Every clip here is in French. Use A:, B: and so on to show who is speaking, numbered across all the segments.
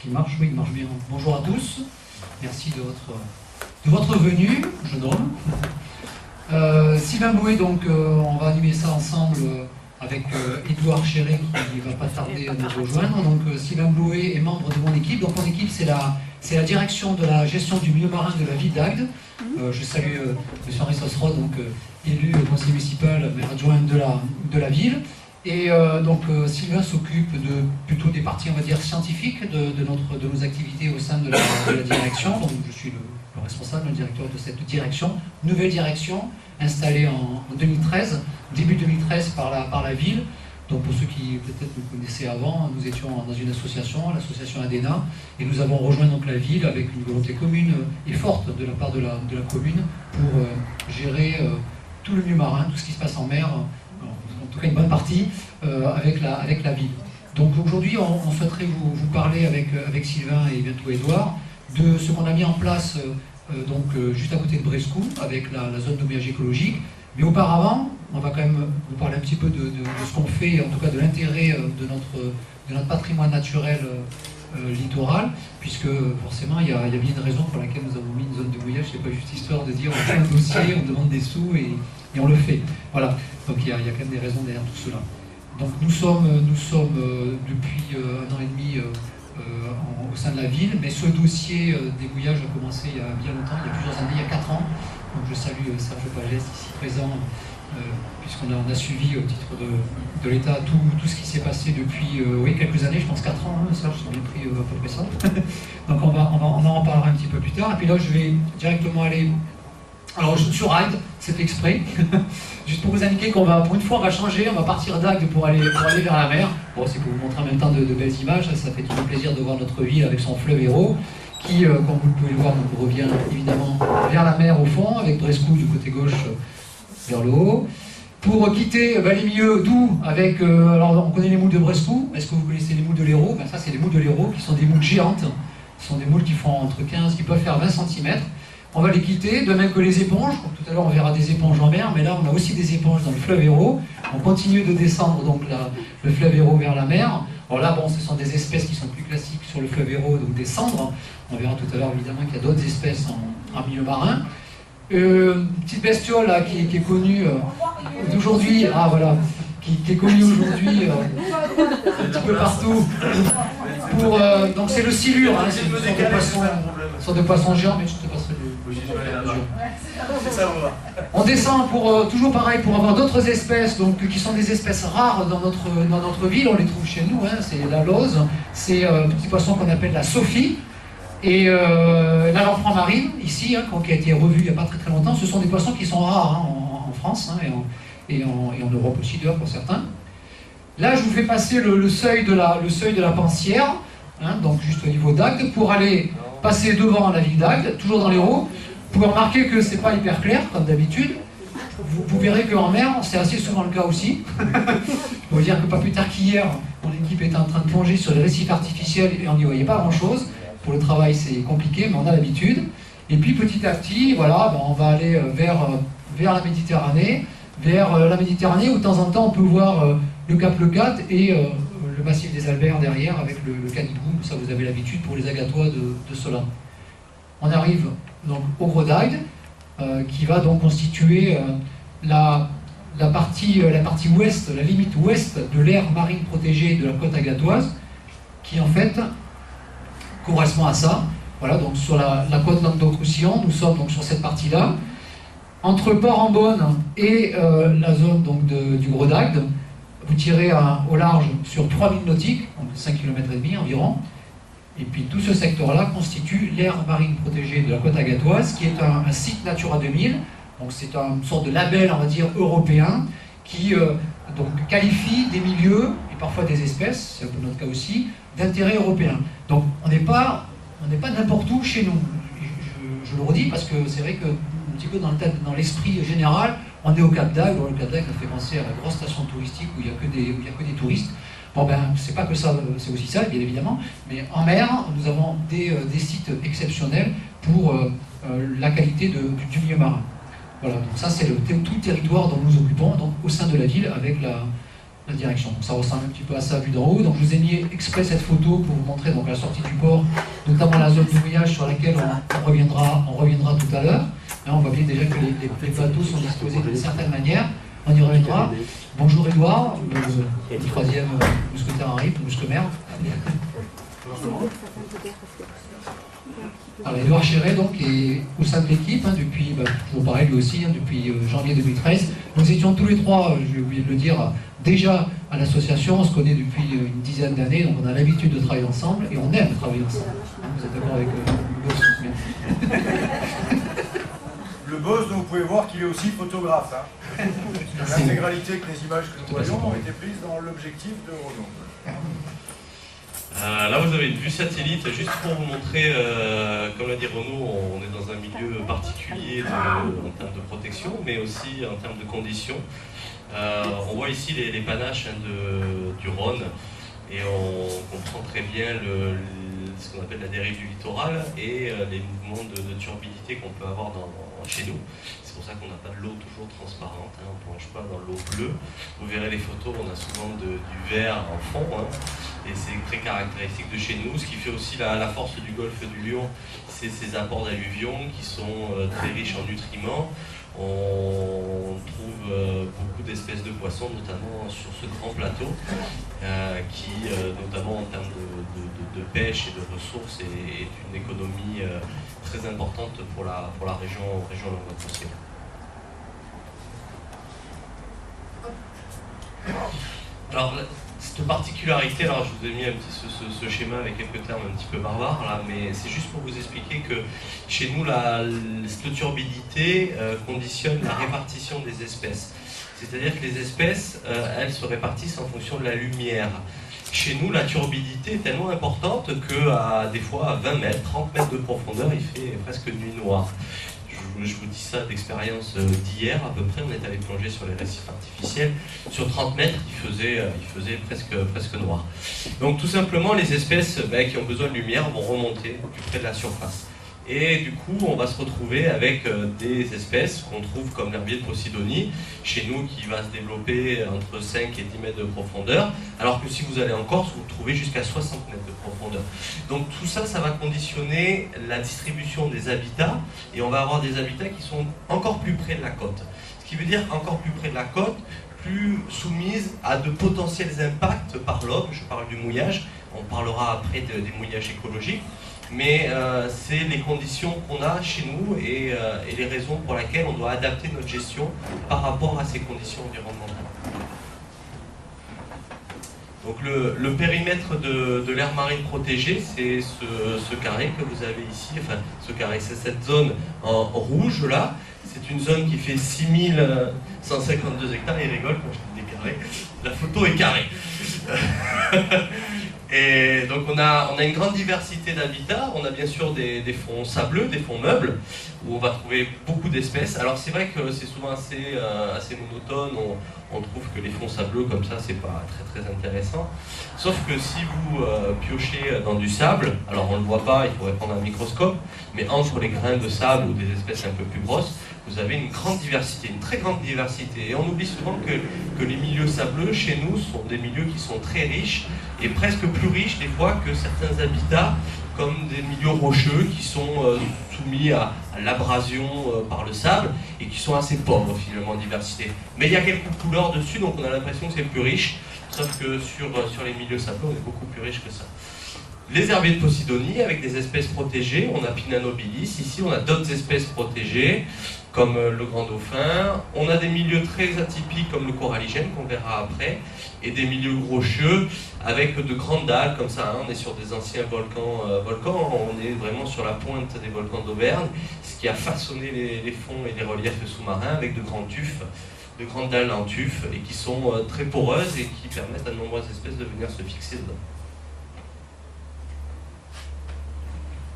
A: qui marche, oui, il marche bien. Bonjour à tous, merci de votre venue, jeune homme. Sylvain Bouet, donc on va animer ça ensemble avec Édouard Chéret qui ne va pas tarder à nous rejoindre. Donc Sylvain Bouet est membre de mon équipe. Donc mon équipe, c'est la direction de la gestion du milieu marin de la ville d'Agde. Je salue M. Henri Sosserod, donc élu conseiller municipal, maire adjoint de la ville. Et Sylvain s'occupe plutôt des parties, on va dire, scientifiques de nos activités au sein de la direction. Donc je suis le responsable, le directeur de cette direction. Nouvelle direction, installée en 2013, début 2013 par la ville. Donc pour ceux qui peut-être nous connaissaient avant, nous étions dans une association, l'association ADENA, et nous avons rejoint donc la ville avec une volonté commune et forte de la part de la commune pour gérer tout le milieu marin, tout ce qui se passe en mer, en tout cas une bonne partie, avec la ville. Donc aujourd'hui, on souhaiterait vous parler avec Sylvain et bientôt Édouard de ce qu'on a mis en place juste à côté de Brescou, avec la zone de mouillage écologique. Mais auparavant, on va quand même vous parler un petit peu de ce qu'on fait, en tout cas de l'intérêt de notre patrimoine naturel littoral, puisque forcément il y a bien une raison pour laquelle nous avons mis une zone de mouillage. C'est pas juste histoire de dire on fait un dossier, on demande des sous et on le fait. Voilà, donc il y a quand même des raisons derrière tout cela. Donc nous sommes depuis un an et demi au sein de la ville, mais ce dossier des mouillages a commencé il y a bien longtemps, il y a plusieurs années, il y a 4 ans. Donc je salue Serge Pagès ici présent, puisqu'on a suivi au titre de l'État tout ce qui s'est passé depuis quelques années, je pense 4 ans, hein, Serge, j'ai bien pris à peu près ça. Donc on en reparlera un petit peu plus tard. Et puis là je vais directement aller sur Agde, c'est exprès, juste pour vous indiquer qu'on va, pour une fois, on va changer, on va partir d'Agde pour aller vers la mer. Bon, c'est pour vous montrer en même temps de belles images, ça fait toujours plaisir de voir notre ville avec son fleuve Hérault, qui, comme vous pouvez le voir, donc, revient évidemment vers la mer au fond, avec Brescou du côté gauche vers le haut. Pour quitter les milieux doux, avec, alors on connaît les moules de Brescou, est-ce que vous connaissez les moules de l'Hérault? Ça c'est les moules de l'Hérault, qui sont des moules géantes, ce sont des moules qui font entre 15, qui peuvent faire 20 cm. On va les quitter, de même que les éponges. Donc, tout à l'heure on verra des éponges en mer, mais là on a aussi des éponges dans le fleuve Hérault. On continue de descendre donc le fleuve Hérault vers la mer. Alors là, ce sont des espèces qui sont plus classiques sur le fleuve Hérault, donc des cendres. On verra tout à l'heure évidemment qu'il y a d'autres espèces en milieu marin. Une petite bestiole là, qui est connue d'aujourd'hui, qui est connue aujourd'hui un petit peu partout. Donc c'est le silure, hein, c'est une sorte de poisson géant, mais je te passerai le On descend toujours pareil pour avoir d'autres espèces, donc qui sont des espèces rares dans notre ville. On les trouve chez nous, hein, c'est la lauze, c'est un petit poisson qu'on appelle la sophie. Et la lamprey marine, ici, hein, qui a été revue il n'y a pas très longtemps, ce sont des poissons qui sont rares hein, en France hein, et en Europe aussi d'ailleurs pour certains. Là, je vous fais passer le seuil de la Pensière, hein, donc juste au niveau d'Agde, pour aller passer devant la ville d'Agde, toujours dans l'Hérault. Vous pouvez remarquer que c'est pas hyper clair, comme d'habitude. Vous verrez qu'en mer, c'est assez souvent le cas aussi. Je peux vous dire que pas plus tard qu'hier, mon équipe était en train de plonger sur les récifs artificiels et on n'y voyait pas grand-chose. Pour le travail, c'est compliqué, mais on a l'habitude. Et puis petit à petit, voilà, on va aller vers la Méditerranée, où de temps en temps on peut voir le Cap Leucate et le massif des Alberts derrière avec le Canigou. Ça, vous avez l'habitude pour les agatois de cela. On arrive donc au Gros d'Agde, qui va donc constituer la partie ouest, la limite ouest de l'aire marine protégée de la côte agatoise, qui en fait correspond à ça. Voilà, donc sur la côte Languedoc-Roussillon, nous sommes donc sur cette partie-là. Entre Port-en-Beaune et la zone donc, du Gros d'Agde, vous tirez au large sur 3000 nautiques, donc 5,5 km environ. Et puis tout ce secteur-là constitue l'aire marine protégée de la côte agatoise, qui est un site Natura 2000. Donc c'est une sorte de label, on va dire, européen, qui donc qualifie des milieux, et parfois des espèces, c'est un peu notre cas aussi, d'intérêt européen. Donc on n'est pas n'importe où chez nous. Je le redis parce que c'est vrai que un petit peu dans l'esprit général, on est au Cap d'Agde. Le Cap d'Agde, ça fait penser à la grosse station touristique où il n'y a que des touristes. Bon c'est pas que ça, c'est aussi ça, bien évidemment, mais en mer, nous avons des sites exceptionnels pour la qualité du milieu marin. Voilà, donc ça c'est tout le territoire dont nous occupons, donc au sein de la ville, avec la direction. Donc ça ressemble un petit peu à ça vu d'en haut. Donc je vous ai mis exprès cette photo pour vous montrer donc, la sortie du port, notamment la zone de mouillage sur laquelle on reviendra tout à l'heure. Là on voit bien déjà que les bateaux sont disposés d'une certaine manière. On y reviendra. Bonjour Edouard, le troisième mousquetaire arrive, mousquemère. Alors Edouard Chéret donc est au sein de l'équipe depuis, toujours pareil lui aussi, depuis janvier 2013. Nous étions tous les trois, j'ai oublié de le dire, déjà à l'association, on se connaît depuis une dizaine d'années, donc on a l'habitude de travailler ensemble et on aime travailler ensemble. Vous êtes d'accord avec le boss?
B: Le boss, dont vous pouvez voir qu'il est aussi photographe. L'intégralité des images que nous voyons ont été prises dans l'objectif de Renault.
C: Là, vous avez une vue satellite, juste pour vous montrer, comme l'a dit Renaud, on est dans un milieu particulier en termes de protection, mais aussi en termes de conditions. On voit ici les panaches du Rhône, et on comprend très bien ce qu'on appelle la dérive du littoral et les mouvements de turbidité qu'on peut avoir chez nous. C'est pour ça qu'on n'a pas de l'eau toujours transparente, on ne plonge pas dans l'eau bleue. Vous verrez les photos, on a souvent du vert en fond, et c'est très caractéristique de chez nous. Ce qui fait aussi la force du golfe du Lion, c'est ces apports d'alluvions qui sont très riches en nutriments. On trouve beaucoup d'espèces de poissons, notamment sur ce grand plateau, qui, notamment en termes de pêche et de ressources, est une économie très importante pour la région Languedoc-Roussillon. Alors, cette particularité, alors je vous ai mis un petit ce schéma avec quelques termes un petit peu barbares là, mais c'est juste pour vous expliquer que chez nous cette turbidité conditionne la répartition des espèces. C'est-à-dire que les espèces, elles se répartissent en fonction de la lumière. Chez nous, la turbidité est tellement importante qu'à des fois à 20 mètres, 30 mètres de profondeur, il fait presque nuit noire. Je vous dis ça d'expérience d'hier, à peu près, on est allé plonger sur les récifs artificiels. Sur 30 mètres, il faisait presque noir. Donc tout simplement, les espèces qui ont besoin de lumière vont remonter plus près de la surface. Et du coup, on va se retrouver avec des espèces qu'on trouve comme l'herbier de Posidonie, chez nous, qui va se développer entre 5 et 10 mètres de profondeur, alors que si vous allez en Corse, vous le trouvez jusqu'à 60 mètres de profondeur. Donc tout ça, ça va conditionner la distribution des habitats, et on va avoir des habitats qui sont encore plus près de la côte. Ce qui veut dire encore plus près de la côte, plus soumises à de potentiels impacts par l'homme. Je parle du mouillage, on parlera après des mouillages écologiques. Mais c'est les conditions qu'on a chez nous et les raisons pour lesquelles on doit adapter notre gestion par rapport à ces conditions environnementales. Donc le périmètre de l'aire marine protégée, c'est ce carré que vous avez ici, enfin ce carré, c'est cette zone en rouge là. C'est une zone qui fait 6152 hectares, il rigole quand je dis des carrés. La photo est carrée. Et donc on a une grande diversité d'habitats. On a bien sûr des fonds sableux, des fonds meubles, où on va trouver beaucoup d'espèces. Alors c'est vrai que c'est souvent assez monotone, on trouve que les fonds sableux comme ça, c'est pas très très intéressant. Sauf que si vous piochez dans du sable, alors on ne le voit pas, il faudrait prendre un microscope, mais entre les grains de sable ou des espèces un peu plus grosses, vous avez une grande diversité, une très grande diversité. Et on oublie souvent que les milieux sableux, chez nous, sont des milieux qui sont très riches, et presque plus riches des fois que certains habitats, comme des milieux rocheux qui sont soumis à l'abrasion par le sable, et qui sont assez pauvres finalement en diversité. Mais il y a quelques couleurs dessus, donc on a l'impression que c'est plus riche, sauf que sur les milieux sableux, on est beaucoup plus riche que ça. Les herbiers de Posidonie avec des espèces protégées, on a Pinanobilis, ici on a d'autres espèces protégées, comme le grand dauphin. On a des milieux très atypiques comme le coralligène qu'on verra après, et des milieux rocheux avec de grandes dalles comme ça. On est sur des anciens volcans, on est vraiment sur la pointe des volcans d'Auvergne, ce qui a façonné les fonds et les reliefs sous-marins avec de grands tufs, de grandes dalles en tuf, et qui sont très poreuses et qui permettent à de nombreuses espèces de venir se fixer dedans.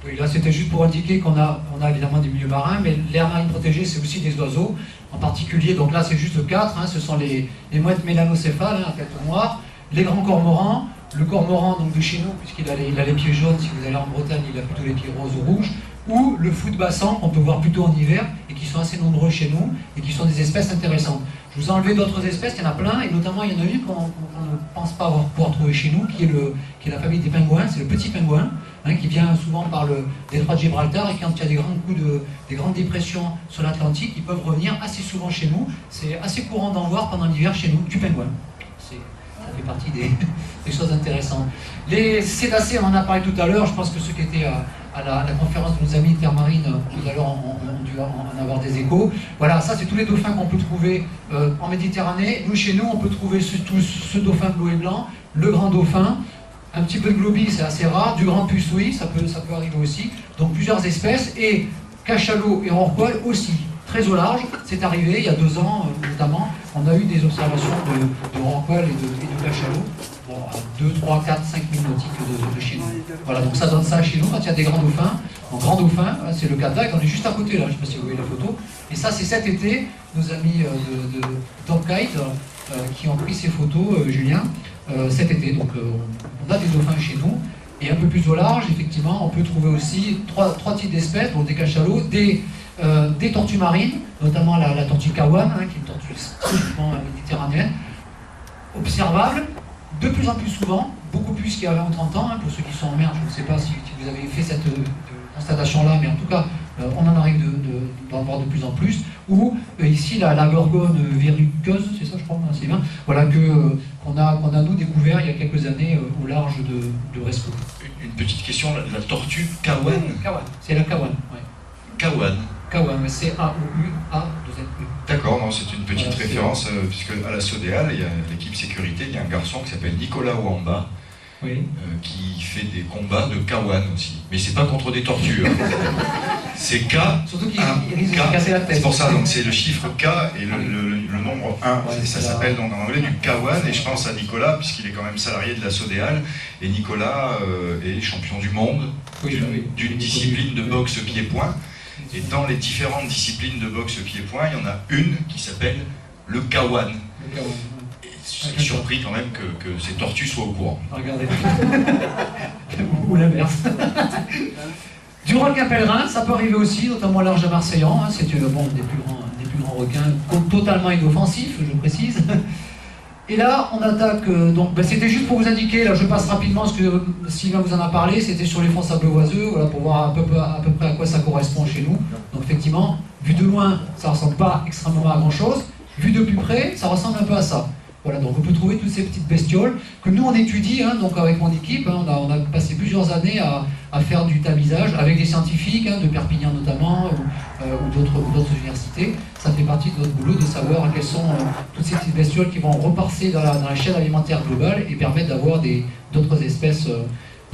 A: Oui, là c'était juste pour indiquer qu'on a évidemment des milieux marins, mais l'aire marine protégée c'est aussi des oiseaux, en particulier, donc là c'est juste 4, ce sont les mouettes mélanocéphales, à tête noire, les grands cormorans, le cormoran donc de chez nous, puisqu'il a les pieds jaunes, si vous allez en Bretagne il a plutôt les pieds roses ou rouges, ou le fou de bassin qu'on peut voir plutôt en hiver et qui sont assez nombreux chez nous et qui sont des espèces intéressantes. Je vous ai enlevé d'autres espèces, il y en a plein, et notamment il y en a une qu'on ne pense pas pouvoir trouver chez nous, qui est la famille des pingouins, c'est le petit pingouin, hein, qui vient souvent par le détroit de Gibraltar, et quand il y a des grandes dépressions sur l'Atlantique, ils peuvent revenir assez souvent chez nous. C'est assez courant d'en voir pendant l'hiver chez nous, du pingouin. Ça fait partie des choses intéressantes. Les cétacés, on en a parlé tout à l'heure, je pense que ceux qui étaient à la conférence de nos amis Terre Marine tout à l'heure ont dû en avoir des échos. Voilà, ça c'est tous les dauphins qu'on peut trouver en Méditerranée. Nous, chez nous, on peut trouver ce dauphin bleu et blanc, le grand dauphin, un petit peu de globie, c'est assez rare, du grand puce, oui, ça peut arriver aussi. Donc plusieurs espèces, et cachalot et rorqual aussi. Très au large, c'est arrivé il y a 2 ans notamment, on a eu des observations de rorqual et de cachalot, bon, à 2, 3, 4, 5 000 nautiques de chez nous. Voilà, donc ça donne ça chez nous quand il y a des grands dauphins. Donc grand dauphin, c'est le cas de là, on est juste à côté là, je ne sais pas si vous voyez la photo. Et ça c'est cet été, nos amis de Top Kite qui ont pris ces photos, Julien, cet été. Donc on a des dauphins chez nous. Et un peu plus au large, effectivement, on peut trouver aussi trois types d'espèces, donc des cachalots, des tortues marines, notamment la tortue kawan, hein, qui est une tortue strictement méditerranéenne, observable de plus en plus souvent, beaucoup plus qu'il y a 20 ou 30 ans, hein, pour ceux qui sont en mer. Je ne sais pas si vous avez fait cette constatation-là, mais en tout cas, on en arrive d'en voir de plus en plus. Ou ici, la gorgone verruqueuse, c'est ça je crois, c'est bien, voilà, qu'on a nous découvert il y a quelques années au large de Resco.
D: Une petite question, la tortue kawan.
A: Kawan, c'est la kawan, ouais.
D: Kawan.
A: Kawan, c'est A-O-U-A-2-N-E.
D: D'accord, non, c'est une petite
A: Voilà,
D: référence, puisque à la Sodéal, il y a l'équipe sécurité, il y a un garçon qui s'appelle Nicolas Ouamba,
A: oui.
D: qui fait des combats de kawan aussi. Mais c'est pas contre des tortues. Hein. C'est K.
A: Surtout qu'il risque de se casser la tête.
D: C'est pour ça, donc c'est le chiffre K et le nombre 1. Ouais, ça s'appelle donc en anglais du kawan, et je pense à Nicolas, puisqu'il est quand même salarié de la Sodéal, et Nicolas est champion du monde d'une discipline de boxe pied-point. Et dans les différentes disciplines de boxe pied-point, il y en a une qui s'appelle le kawan. Et je suis surpris quand même que ces tortues soient au courant.
A: Regardez. Ou l'inverse. Du requin pèlerin, ça peut arriver aussi, notamment à l'Arche de Marseillan. Hein, c'est des plus grands requins, totalement inoffensifs, je précise. Et là, on attaque, c'était juste pour vous indiquer, là je passe rapidement ce que Sylvain vous en a parlé, c'était sur les fonds sableux-oiseux, voilà, pour voir à peu près à quoi ça correspond chez nous. Donc effectivement, vu de loin, ça ne ressemble pas extrêmement à grand chose, vu de plus près, ça ressemble un peu à ça. Voilà, donc on peut trouver toutes ces petites bestioles que nous on étudie, hein, donc avec mon équipe, hein, on a passé plusieurs années à faire du tamisage avec des scientifiques, hein, de Perpignan notamment, ou d'autres universités. Ça fait partie de notre boulot de savoir quelles sont toutes ces petites bestioles qui vont repasser dans la chaîne alimentaire globale et permettre d'avoir d'autres espèces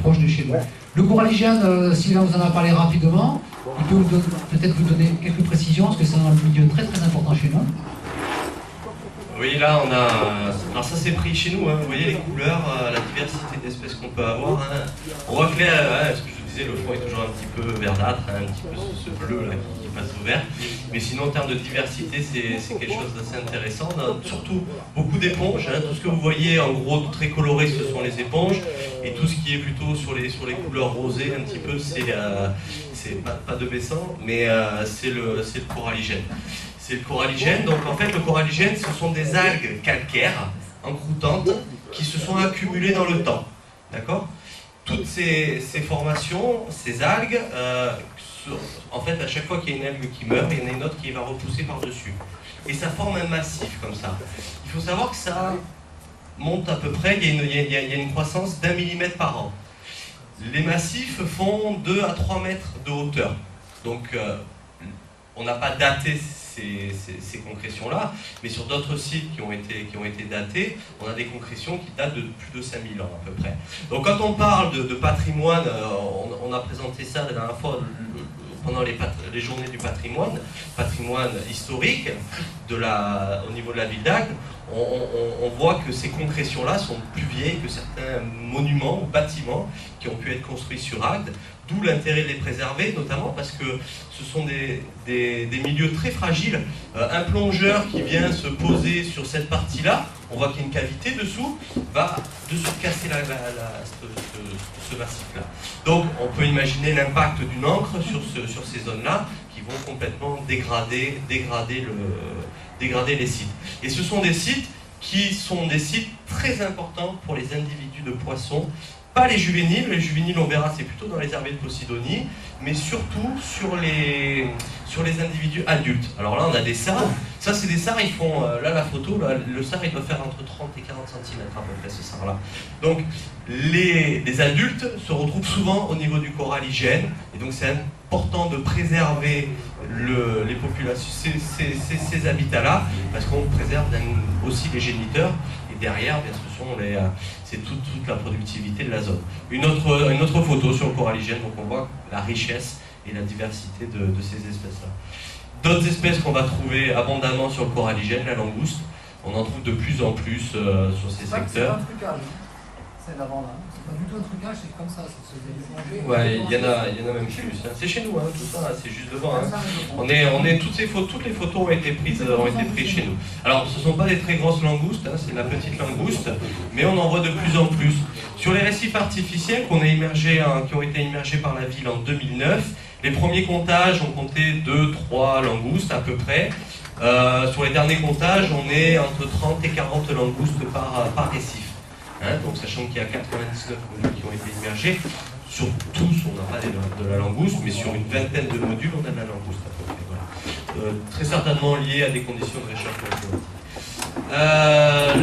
A: proches de chez nous. Le coralligène, Sylvain vous en a parlé rapidement, il peut peut-être vous donner quelques précisions, parce que c'est un milieu très très important chez nous.
C: Oui, là on a. Alors ça c'est pris chez nous, hein. Vous voyez les couleurs, la diversité d'espèces qu'on peut avoir. Hein. On voit que là, ce que je vous disais, le fond est toujours un petit peu verdâtre, hein, un petit peu ce bleu là, qui passe au vert. Mais sinon en termes de diversité, c'est quelque chose d'assez intéressant. On a surtout beaucoup d'éponges. Hein. Tout ce que vous voyez en gros très coloré, ce sont les éponges. Et tout ce qui est plutôt sur les couleurs rosées, un petit peu, c'est pas de baissant, mais c'est le coralligène. C'est le coralligène. Donc en fait, le coralligène, ce sont des algues calcaires, encroûtantes, qui se sont accumulées dans le temps. D'accord ? Toutes ces formations, ces algues, en fait, à chaque fois qu'il y a une algue qui meurt, il y en a une autre qui va repousser par-dessus. Et ça forme un massif comme ça. Il faut savoir que ça monte à peu près, il y a une croissance d'1 millimètre par an. Les massifs font 2 à 3 mètres de hauteur. Donc, on n'a pas daté ces concrétions-là, mais sur d'autres sites qui ont été datés, on a des concrétions qui datent de plus de 5000 ans à peu près. Donc quand on parle de patrimoine, on a présenté ça la dernière fois pendant les journées du patrimoine historique au niveau de la ville d'Agde. On voit que ces concrétions-là sont plus vieilles que certains monuments ou bâtiments qui ont pu être construits sur Agde, d'où l'intérêt de les préserver, notamment parce que ce sont des milieux très fragiles. Un plongeur qui vient se poser sur cette partie-là, on voit qu'il y a une cavité dessous, va de suite casser ce massif-là. Donc on peut imaginer l'impact d'une encre sur ces zones-là qui vont complètement dégrader les sites. Et ce sont des sites qui sont des sites très importants pour les individus de poissons. Pas les juvéniles on verra, c'est plutôt dans les herbiers de Posidonie, mais surtout sur les individus adultes. Alors là, on a des sards. Ça, c'est des sards, ils font, là, la photo, là, le sard, il doit faire entre 30 et 40 cm à peu près, ce sard-là. Donc, les adultes se retrouvent souvent au niveau du coralligène, et donc c'est important de préserver les populations, ces habitats-là, parce qu'on préserve aussi les géniteurs. Derrière, bien, c'est toute la productivité de la zone. Une autre photo sur le coralligène, donc on voit la richesse et la diversité de ces espèces-là. D'autres espèces qu'on va trouver abondamment sur le coralligène, la langouste, on en trouve de plus en plus sur ces secteurs.
A: C'est pas un trucage, c'est d'avant là. C'est pas du tout un trucage, c'est comme ça, c'est plongé.
C: Ouais, il y en a même plus. C'est chez nous, hein, tout ça, c'est juste devant. Hein. Toutes les photos ont été prises chez nous. Alors, ce ne sont pas des très grosses langoustes, hein, c'est la petite langouste, mais on en voit de plus en plus. Sur les récifs artificiels qui ont été immergés par la ville en 2009, les premiers comptages ont compté 2-3 langoustes à peu près. Sur les derniers comptages, on est entre 30 et 40 langoustes par récif. Hein, donc sachant qu'il y a 99 modules qui ont été immergés, sur tous on n'a pas de la langouste, mais sur une vingtaine de modules on a de la langouste à peu près. Voilà. Très certainement lié à des conditions de réchauffement climatique.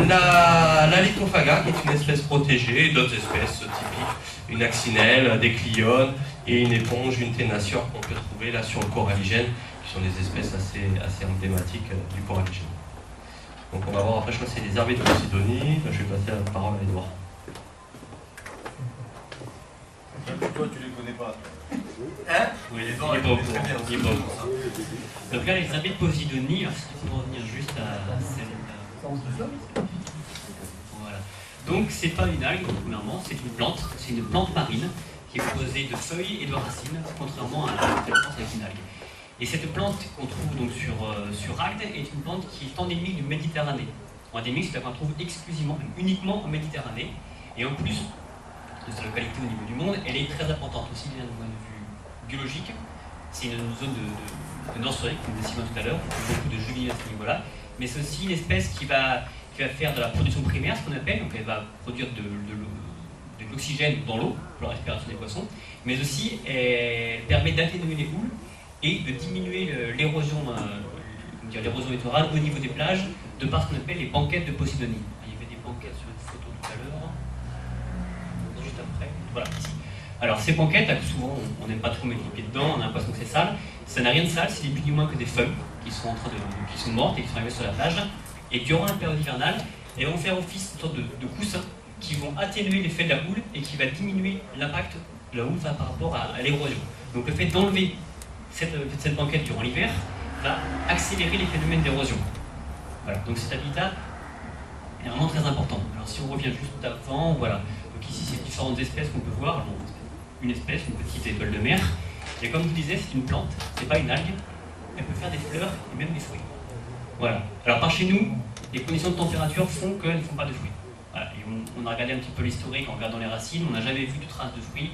C: La Lycophaga, qui est une espèce protégée, d'autres espèces typiques, une axinelle, des cliones et une éponge, une ténaciore qu'on peut trouver là sur le coralligène, qui sont des espèces assez emblématiques du coralligène. Donc on va voir après, je crois que c'est les herbiers de Posidonie. Je vais passer la parole à Edouard.
B: Toi, tu les connais pas.
C: Hein?
E: Oui, il est pas au courant. Donc là, les herbiers de Posidonie, il faut revenir juste à celle-là. Voilà. Donc c'est pas une algue, premièrement, c'est une plante marine qui est composée de feuilles et de racines, contrairement à la plante avec une algue. Et cette plante qu'on trouve donc sur Agde est une plante qui est endémique de Méditerranée. Endémique, c'est-à-dire qu'on trouve uniquement en Méditerranée. Et en plus de sa localité au niveau du monde, elle est très importante aussi bien du point de vue biologique. C'est une zone de nurserie, comme je disais tout à l'heure, on trouve beaucoup de juvéniles à ce niveau-là. Mais c'est aussi une espèce qui va faire de la production primaire, ce qu'on appelle. Donc elle va produire de l'oxygène dans l'eau pour la respiration des poissons. Mais aussi, elle permet d'atténuer les houles et de diminuer l'érosion littorale au niveau des plages de par ce qu'on appelle les banquettes de Posidonie. Il y avait des banquettes sur une photo tout à l'heure, juste après, voilà, ici. Alors ces banquettes, souvent on n'aime pas trop mettre les pieds dedans, on a l'impression que c'est sale. Ça n'a rien de sale, c'est ni plus ni moins que des feuilles qui sont mortes et qui sont arrivées sur la plage. Et durant la période hivernale, elles vont faire office de sorte de coussins qui vont atténuer l'effet de la houle et qui va diminuer l'impact de la houle par rapport à l'érosion. Donc le fait d'enlever cette banquette durant l'hiver va accélérer les phénomènes d'érosion. Voilà, donc cet habitat est vraiment très important. Alors si on revient juste avant, voilà. Donc ici c'est différentes espèces qu'on peut voir. Bon, une espèce, une petite étoile de mer. Et comme je vous disais, c'est une plante, c'est pas une algue. Elle peut faire des fleurs et même des fruits. Voilà. Alors par chez nous, les conditions de température font qu'elles ne font pas de fruits. Voilà. Et on a regardé un petit peu l'historique en regardant les racines, on n'a jamais vu de traces de fruits.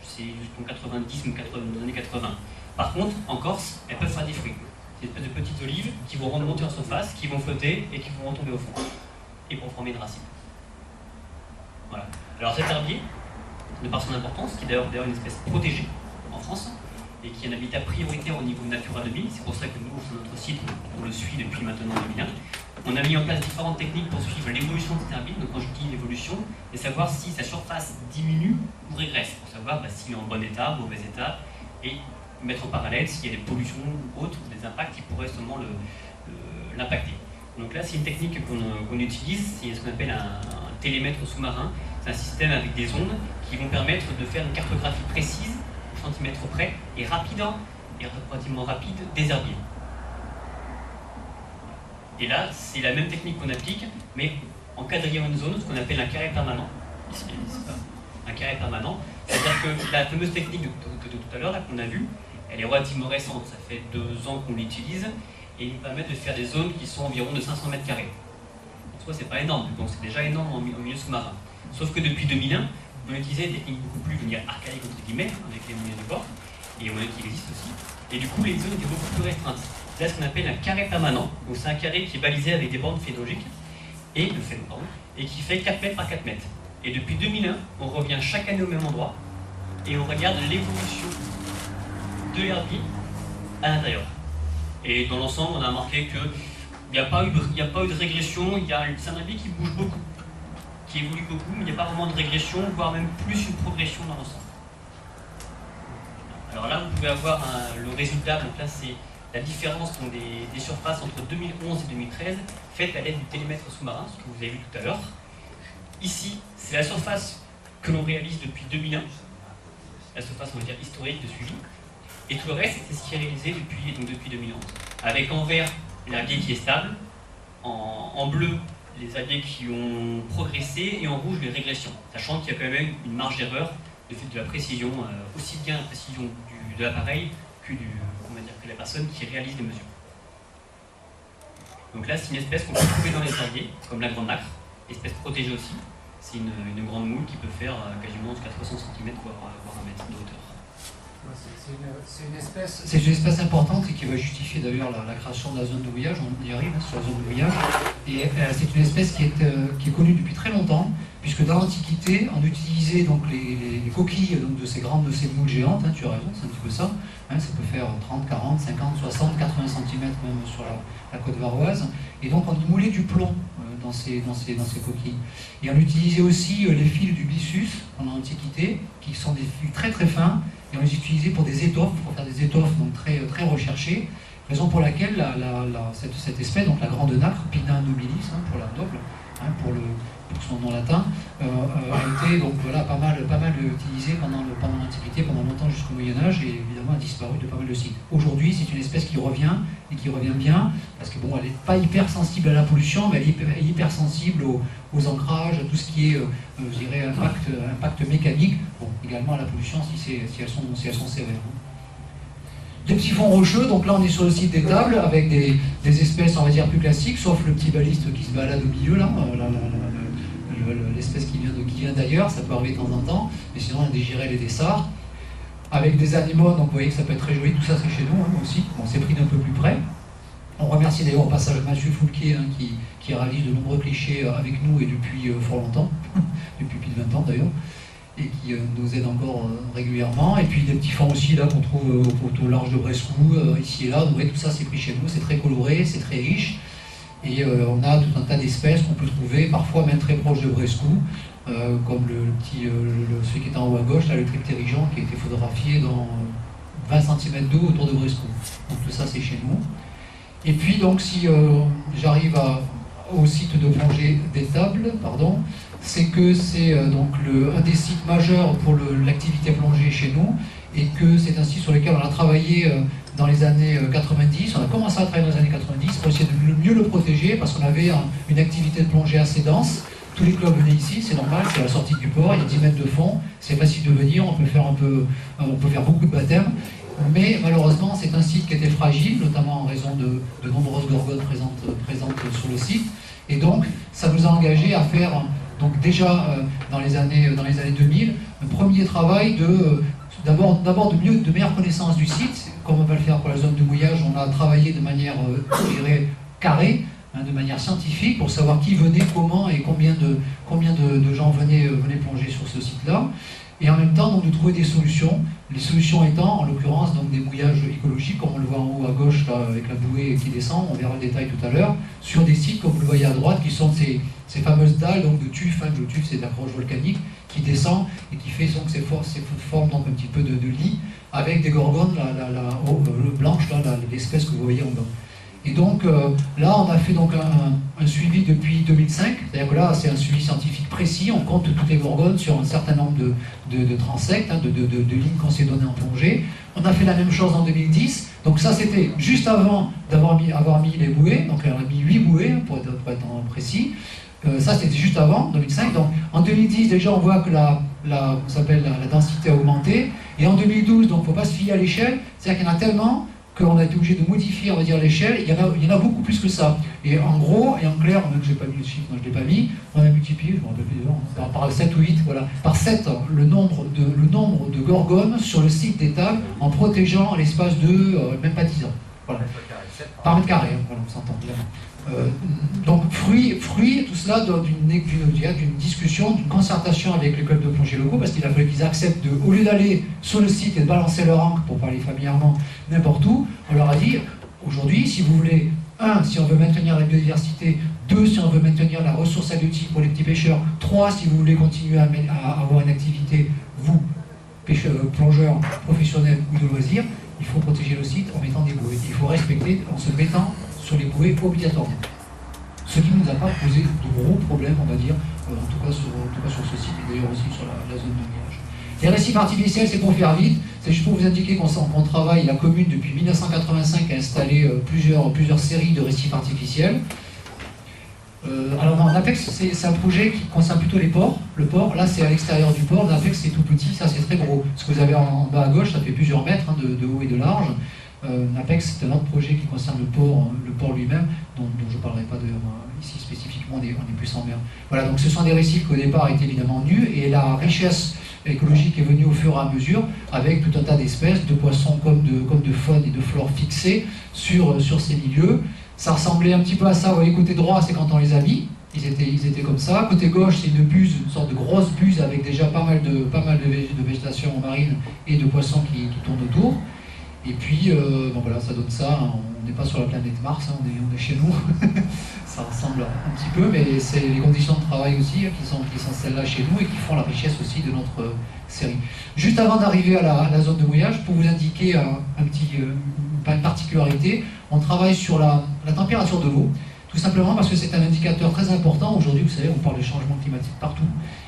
E: C'est jusqu'en 90 ou dans les années 80. Par contre, en Corse, elles peuvent faire des fruits. C'est des espèces de petites olives qui vont remonter en surface, qui vont flotter et qui vont retomber au fond. Et pour former une racine. Voilà. Alors cet herbier, de par son importance, qui est d'ailleurs une espèce protégée en France, et qui est un habitat prioritaire au niveau Natura 2000, c'est pour ça que nous, sur notre site, on le suit depuis maintenant 2001. On a mis en place différentes techniques pour suivre l'évolution de cet herbier. Donc quand je dis l'évolution, c'est savoir si sa surface diminue ou régresse, pour savoir s'il est en bon état, mauvais état, et mettre en parallèle s'il y a des pollutions ou autres, des impacts qui pourraient seulement l'impacter. Donc là, c'est une technique qu'on utilise, c'est ce qu'on appelle un télémètre sous-marin. C'est un système avec des ondes qui vont permettre de faire une cartographie précise, au centimètre près, et relativement rapide des herbiers. Et là, c'est la même technique qu'on applique, mais en quadrillant une zone, ce qu'on appelle un carré permanent. Ici, un carré permanent. C'est-à-dire que la fameuse technique de tout à l'heure qu'on a vue, elle est relativement récente, ça fait 2 ans qu'on l'utilise, et il nous permet de faire des zones qui sont environ de 500 mètres carrés. En soi, c'est pas énorme, donc c'est déjà énorme au milieu sous-marin. Sauf que depuis 2001, on utilisait des techniques beaucoup plus, archaïques, entre guillemets, avec les moyens de bord, et moyens qui existent aussi. Et du coup, les zones étaient beaucoup plus restreintes. C'est là ce qu'on appelle un carré permanent. Donc c'est un carré qui est balisé avec des bornes phénologiques, et qui fait 4 mètres par 4 mètres. Et depuis 2001, on revient chaque année au même endroit, et on regarde l'évolution de l'herbier à l'intérieur. Et dans l'ensemble, on a remarqué qu'il n'y a pas eu de régression, c'est un herbier qui bouge beaucoup, qui évolue beaucoup, mais il n'y a pas vraiment de régression, voire même plus une progression dans l'ensemble. Alors là, vous pouvez avoir le résultat, donc là c'est la différence des surfaces entre 2011 et 2013, faite à l'aide du télémètre sous-marin, ce que vous avez vu tout à l'heure. Ici, c'est la surface que l'on réalise depuis 2001, la surface, on va dire, historique de suivi, et tout le reste, c'est ce qui est réalisé depuis 2011. Avec en vert, l'herbier qui est stable, en bleu, les herbiers qui ont progressé, et en rouge, les régressions, sachant qu'il y a quand même une marge d'erreur de la précision, aussi bien la précision de l'appareil que la personne qui réalise les mesures. Donc là, c'est une espèce qu'on peut trouver dans les herbiers, comme la grande nacre, espèce protégée aussi. C'est une grande moule qui peut faire quasiment jusqu'à 60 cm, voire 1 mètre de hauteur.
A: C'est une espèce importante et qui va justifier d'ailleurs la création de la zone de mouillage. On y arrive sur la zone de mouillage. Et c'est une espèce qui est connue depuis très longtemps, puisque dans l'Antiquité, on utilisait donc les coquilles de ces moules géantes, tu as raison, c'est un petit peu ça. Ça peut faire 30, 40, 50, 60, 80 cm même sur la côte varoise. Et donc on y moulait du plomb dans ces coquilles. Et on utilisait aussi les fils du byssus en Antiquité, qui sont des fils très très fins, et on les utilisait pour des étoffes, pour faire des étoffes donc très, très recherchées. Raison pour laquelle cette espèce, donc la grande nacre, Pinna nobilis, pour la noble, pour son nom latin, a été donc voilà pas mal utilisée pendant l'Antiquité, pendant longtemps jusqu'au Moyen-Âge, et évidemment a disparu de pas mal de sites. Aujourd'hui, c'est une espèce qui revient, et qui revient bien, parce que bon, elle n'est pas hyper sensible à la pollution, mais elle est hyper sensible aux ancrages, à tout ce qui est, je dirais, impact mécanique, bon, également à la pollution si elles sont sévères. Des petits fonds rocheux, donc là on est sur le site des tables, avec des espèces, on va dire, plus classiques, sauf le petit baliste qui se balade au milieu, là, l'espèce qui vient d'ailleurs, ça peut arriver de temps en temps, mais sinon on a des girelles et des sards, avec des animaux, donc vous voyez que ça peut être très joli, tout ça c'est chez nous aussi, on s'est pris d'un peu plus près. On remercie d'ailleurs au passage Mathieu Foulquier qui réalise de nombreux clichés avec nous et depuis fort longtemps, depuis plus de 20 ans d'ailleurs, et qui nous aide encore régulièrement. Et puis des petits fonds aussi là qu'on trouve au large de Brescou, ici et là. Donc tout ça c'est pris chez nous, c'est très coloré, c'est très riche. Et on a tout un tas d'espèces qu'on peut trouver, parfois même très proches de Brescou, comme celui qui est en haut à gauche, là, le triptérigion, qui a été photographié dans 20 cm d'eau autour de Brescou. Donc tout ça c'est chez nous. Et puis donc si j'arrive au site de plongée des tables, c'est que c'est donc un des sites majeurs pour l'activité plongée chez nous, et que c'est un site sur lequel on a travaillé dans les années 90. On a commencé à travailler dans les années 90 pour essayer de mieux le protéger, parce qu'on avait une activité de plongée assez dense. Tous les clubs venaient ici, c'est normal, c'est à la sortie du port, il y a 10 mètres de fond, c'est facile de venir, on peut faire beaucoup de baptêmes. Mais malheureusement, c'est un site qui était fragile, notamment en raison de nombreuses gorgones présentes sur le site. Et donc, ça nous a engagés à faire, donc déjà dans les années 2000, un premier travail d'abord de meilleure connaissance du site, comme on va le faire pour la zone de mouillage. On a travaillé de manière, je dirais, carrée, de manière scientifique, pour savoir qui venait, comment et combien de gens venaient plonger sur ce site-là. Et en même temps, donc, de trouver des solutions. Les solutions étant, en l'occurrence, donc des mouillages écologiques, comme on le voit en haut à gauche, là, avec la bouée qui descend, on verra le détail tout à l'heure, sur des sites, comme vous le voyez à droite, qui sont ces fameuses dalles donc, de tuf. Le tuf, c'est de la roche volcanique qui descend et qui fait donc, ces formes donc, un petit peu de lit, avec des gorgones blanches, l'espèce que vous voyez en bas. Et donc là, on a fait donc un suivi depuis 2005, c'est-à-dire que là, c'est un suivi scientifique précis, on compte toutes les gorgones sur un certain nombre de transects, de lignes qu'on s'est données en plongée. On a fait la même chose en 2010, donc ça c'était juste avant d'avoir mis les bouées, donc on a mis 8 bouées, pour être précis. Ça c'était juste avant, 2005, donc en 2010 déjà on voit que la densité a augmenté, et en 2012, donc il ne faut pas se fier à l'échelle, c'est-à-dire qu'il y en a tellement qu'on a été obligé de modifier, on va dire, l'échelle. Il y en a beaucoup plus que ça. Et en gros, et en clair, même que je n'ai pas mis le chiffre, moi je ne l'ai pas mis, on a multiplié, je me rappelle plus par 7 ou 8, voilà, par 7 le nombre de gorgones sur le site des tags en protégeant l'espace de même pas 10 ans. Voilà. Par mètre carré, hein, voilà, on s'entend bien. Donc, fruit tout cela d'une discussion, d'une concertation avec les clubs de plongée locaux, parce qu'il a fallu qu'ils acceptent, au lieu d'aller sur le site et de balancer leur ancre, pour parler familièrement, n'importe où, on leur a dit, aujourd'hui, si vous voulez, 1, si on veut maintenir la biodiversité, 2, si on veut maintenir la ressource halieutique pour les petits pêcheurs, 3, si vous voulez continuer à avoir une activité, vous, pêcheurs, plongeurs professionnels ou de loisirs, il faut protéger le site en mettant des bouées. Il faut respecter en se mettant sur les bouées obligatoirement. Ce qui ne nous a pas posé de gros problèmes, on va dire, en tout cas sur ce site et d'ailleurs aussi sur la zone de mouillage. Les récifs artificiels, c'est pour faire vite, c'est juste pour vous indiquer qu'on travaille, la commune depuis 1985 a installé plusieurs séries de récifs artificiels. Alors non, l'Apex, c'est un projet qui concerne plutôt les ports. Le port, là c'est à l'extérieur du port, l'Apex c'est tout petit, ça c'est très gros. Ce que vous avez en bas à gauche, ça fait plusieurs mètres hein, de haut et de large. L'Apex c'est un autre projet qui concerne le port lui-même, dont je ne parlerai pas d'ailleurs ici spécifiquement, on est plus en mer. Voilà, donc ce sont des récifs qui au départ étaient évidemment nus, et la richesse écologique est venue au fur et à mesure, avec tout un tas d'espèces, de poissons comme de faune et de flore fixées sur ces milieux. Ça ressemblait un petit peu à ça, vous voyez, côté droit, c'est quand on les a mis, ils étaient comme ça. Côté gauche, c'est une buse, une sorte de grosse buse avec déjà pas mal de végétation marine et de poissons qui tournent autour. Et puis, bon voilà, ça donne ça, on n'est pas sur la planète Mars, hein, on est chez nous. Ça ressemble un petit peu, mais c'est les conditions de travail aussi hein, qui sont celles-là chez nous et qui font la richesse aussi de notre série. Juste avant d'arriver à la zone de mouillage, pour vous indiquer une particularité, on travaille sur la température de l'eau, tout simplement parce que c'est un indicateur très important. Aujourd'hui, vous savez, on parle de changement climatique partout.